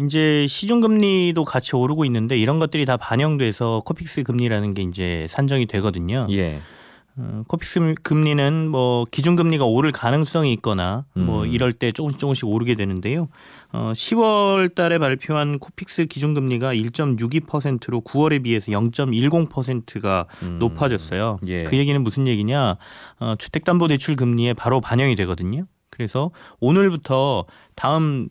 이제 시중금리도 같이 오르고 있는데 이런 것들이 다 반영돼서 코픽스 금리라는 게 이제 산정이 되거든요. 예. 코픽스 금리는 뭐 기준금리가 오를 가능성이 있거나 뭐 이럴 때 조금씩 오르게 되는데요. 10월 달에 발표한 코픽스 기준금리가 1.62%로 9월에 비해서 0.10%가 높아졌어요. 예. 그 얘기는 무슨 얘기냐? 주택담보대출 금리에 바로 반영이 되거든요. 그래서 오늘부터 다음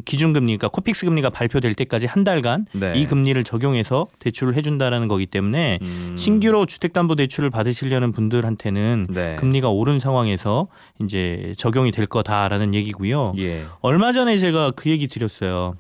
기준금리, 그러니까 코픽스 금리가 발표될 때까지 한 달간 네. 이 금리를 적용해서 대출을 해준다는 거기 때문에 신규로 주택담보대출을 받으시려는 분들한테는 네. 금리가 오른 상황에서 이제 적용이 될 거다라는 얘기고요. 예. 얼마 전에 제가 그 얘기 드렸어요.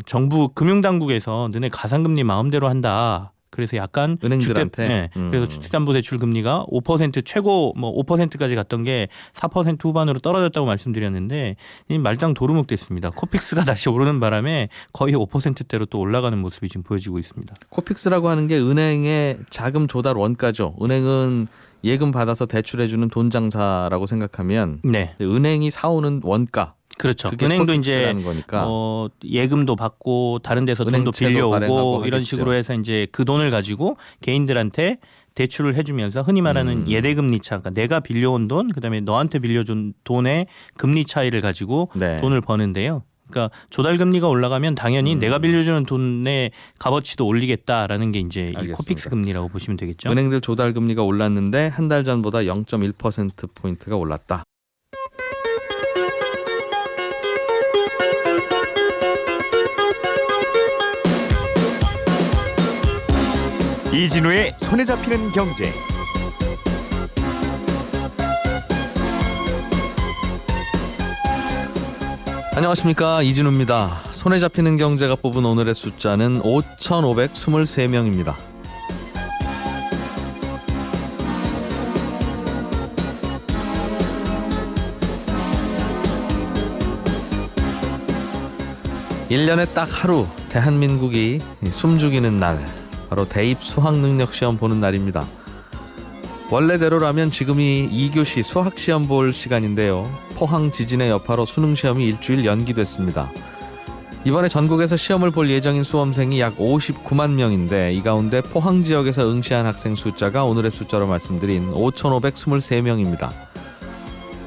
정부 금융당국에서 너네 가산금리 마음대로 한다. 그래서 약간 은행들한테 그래서 주택담보대출 금리가 5% 최고 뭐 5%까지 갔던 게 4% 후반으로 떨어졌다고 말씀드렸는데 말짱 도루묵 됐습니다. 코픽스가 다시 오르는 바람에 거의 5%대로 또 올라가는 모습이 지금 보여지고 있습니다. 코픽스라고 하는 게 은행의 자금 조달 원가죠. 은행은 예금 받아서 대출해주는 돈 장사라고 생각하면 네, 은행이 사오는 원가. 그렇죠. 그게 은행도 이제 거니까. 예금도 받고 다른 데서 돈도 은행채도 빌려오고 발행하고 이런 하겠죠. 식으로 해서 이제 그 돈을 가지고 개인들한테 대출을 해주면서 흔히 말하는 예대금리 차, 그러니까 내가 빌려온 돈, 그다음에 너한테 빌려준 돈의 금리 차이를 가지고 네. 돈을 버는데요. 그러니까 조달 금리가 올라가면 당연히 내가 빌려주는 돈의 값어치도 올리겠다라는 게 이제 이 알겠습니다. 코픽스 금리라고 보시면 되겠죠. 은행들 조달 금리가 올랐는데 한 달 전보다 0.1% 포인트가 올랐다. 이진우의 손에 잡히는 경제. 안녕하십니까, 이진우입니다. 손에 잡히는 경제가 뽑은 오늘의 숫자는 5,523명입니다. (1년에) 딱 하루 대한민국이 숨죽이는 날, 바로 대입 수학능력시험 보는 날입니다. 원래대로라면 지금이 2교시 수학시험 볼 시간인데요. 포항 지진의 여파로 수능시험이 일주일 연기됐습니다. 이번에 전국에서 시험을 볼 예정인 수험생이 약 59만 명인데 이 가운데 포항 지역에서 응시한 학생 숫자가 오늘의 숫자로 말씀드린 5,523명입니다.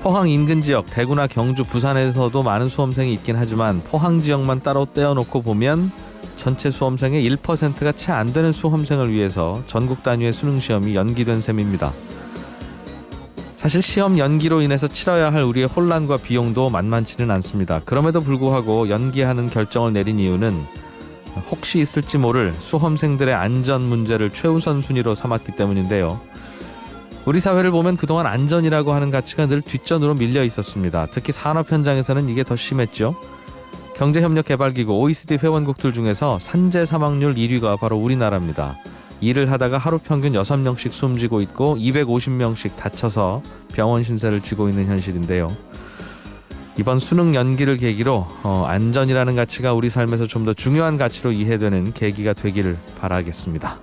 포항 인근 지역, 대구나 경주, 부산에서도 많은 수험생이 있긴 하지만 포항 지역만 따로 떼어놓고 보면 전체 수험생의 1%가 채 안 되는 수험생을 위해서 전국 단위의 수능시험이 연기된 셈입니다. 사실 시험 연기로 인해서 치러야 할 우리의 혼란과 비용도 만만치는 않습니다. 그럼에도 불구하고 연기하는 결정을 내린 이유는 혹시 있을지 모를 수험생들의 안전 문제를 최우선 순위로 삼았기 때문인데요. 우리 사회를 보면 그동안 안전이라고 하는 가치가 늘 뒷전으로 밀려 있었습니다. 특히 산업 현장에서는 이게 더 심했죠. 경제협력개발기구 OECD 회원국들 중에서 산재 사망률 1위가 바로 우리나라입니다. 일을 하다가 하루 평균 6명씩 숨지고 있고 250명씩 다쳐서 병원 신세를 지고 있는 현실인데요. 이번 수능 연기를 계기로 안전이라는 가치가 우리 삶에서 좀 더 중요한 가치로 이해되는 계기가 되기를 바라겠습니다.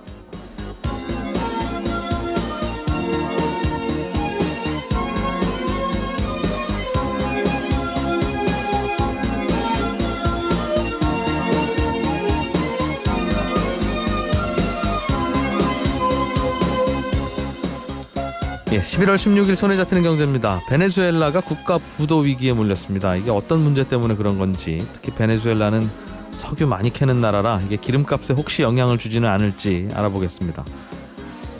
예, 11월 16일 손에 잡히는 경제입니다. 베네수엘라가 국가 부도 위기에 몰렸습니다. 이게 어떤 문제 때문에 그런 건지, 특히 베네수엘라는 석유 많이 캐는 나라라 이게 기름값에 혹시 영향을 주지는 않을지 알아보겠습니다.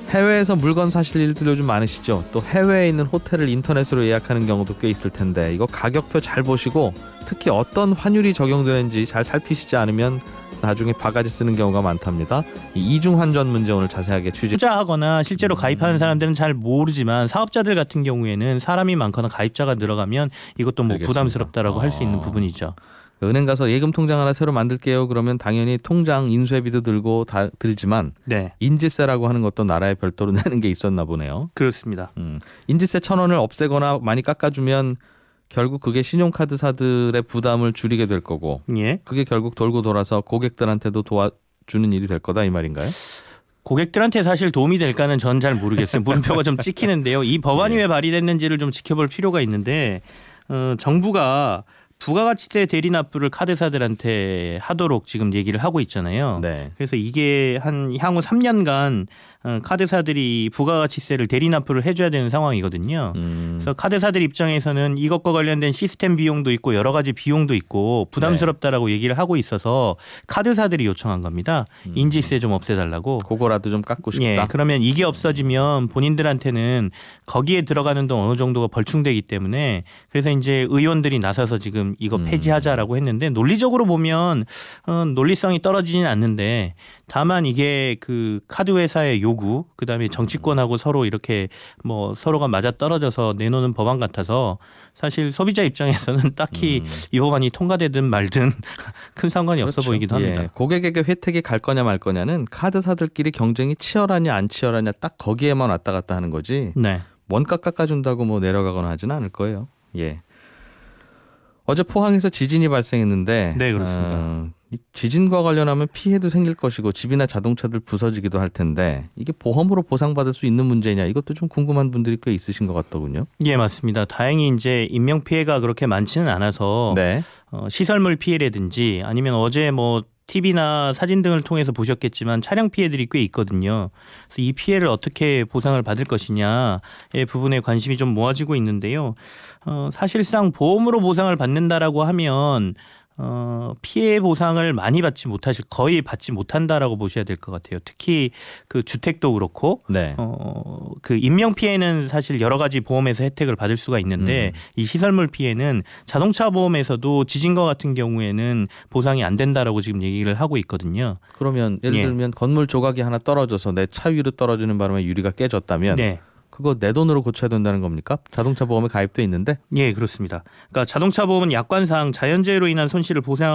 해외에서 물건 사실 일들 요즘 많으시죠? 또 해외에 있는 호텔을 인터넷으로 예약하는 경우도 꽤 있을 텐데 이거 가격표 잘 보시고 특히 어떤 환율이 적용되는지 잘 살피시지 않으면 나중에 바가지 쓰는 경우가 많답니다. 이 이중 환전 문제 오늘 자세하게 취재. 투자하거나 실제로 가입하는 사람들은 잘 모르지만 사업자들 같은 경우에는 사람이 많거나 가입자가 늘어가면 이것도 뭐 알겠습니다. 부담스럽다라고 할 수 있는 부분이죠. 은행 가서 예금 통장 하나 새로 만들게요. 그러면 당연히 통장 인쇄비도 들고 다 들지만 네, 인지세라고 하는 것도 나라에 별도로 내는 게 있었나 보네요. 그렇습니다. 인지세 1,000원을 없애거나 많이 깎아주면 결국 그게 신용카드사들의 부담을 줄이게 될 거고 예. 그게 결국 돌고 돌아서 고객들한테도 도와주는 일이 될 거다 이 말인가요? 고객들한테 사실 도움이 될까는 전 잘 모르겠어요. 물음표가 좀 찍히는데요. 이 법안이 왜 발의됐는지를 좀 지켜볼 필요가 있는데 정부가 부가가치세 대리 납부를 카드사들한테 하도록 지금 얘기를 하고 있잖아요. 네. 그래서 이게 한 향후 3년간 카드사들이 부가가치세를 대리 납부를 해줘야 되는 상황이거든요. 그래서 카드사들 입장에서는 이것과 관련된 시스템 비용도 있고 여러 가지 비용도 있고 부담스럽다라고 얘기를 하고 있어서 카드사들이 요청한 겁니다. 인지세 좀 없애달라고. 그거라도 좀 깎고 싶다. 예, 그러면 이게 없어지면 본인들한테는 거기에 들어가는 돈 어느 정도가 벌충되기 때문에 그래서 이제 의원들이 나서서 지금 이거 폐지하자라고 했는데 논리적으로 보면 논리성이 떨어지진 않는데 다만 이게 그 카드 회사의 요구 그다음에 정치권하고 서로 이렇게 뭐 서로가 맞아 떨어져서 내놓는 법안 같아서 사실 소비자 입장에서는 딱히 이 법안이 통과되든 말든 큰 상관이 없어 보이기도 합니다. 예, 고객에게 혜택이 갈 거냐 말 거냐는 카드사들끼리 경쟁이 치열하냐 안 치열하냐 딱 거기에만 왔다 갔다 하는 거지. 네. 원가 깎아준다고 뭐 내려가거나 하지는 않을 거예요. 예. 어제 포항에서 지진이 발생했는데 네, 그렇습니다. 지진과 관련하면 피해도 생길 것이고 집이나 자동차들 부서지기도 할 텐데 이게 보험으로 보상받을 수 있는 문제냐 이것도 좀 궁금한 분들이 꽤 있으신 것 같더군요. 예, 맞습니다. 다행히 이제 인명 피해가 그렇게 많지는 않아서 네. 시설물 피해라든지 아니면 어제 뭐 TV나 사진 등을 통해서 보셨겠지만 차량 피해들이 꽤 있거든요. 그래서 이 피해를 어떻게 보상을 받을 것이냐의 부분에 관심이 좀 모아지고 있는데요. 사실상 보험으로 보상을 받는다라고 하면 피해 보상을 많이 받지 못하실 거의 받지 못한다라고 보셔야 될 것 같아요. 특히 그 주택도 그렇고 네. 그 인명 피해는 사실 여러 가지 보험에서 혜택을 받을 수가 있는데 이 시설물 피해는 자동차 보험에서도 지진과 같은 경우에는 보상이 안 된다라고 지금 얘기를 하고 있거든요. 그러면 예를 들면 건물 조각이 하나 떨어져서 내 차 위로 떨어지는 바람에 유리가 깨졌다면 네. 그거 내 돈으로 고쳐야 된다는 겁니까? 자동차 보험에 가입돼 있는데? 예, 그렇습니다. 그러니까 자동차 보험은 약관상 자연재해로 인한 손실을 보상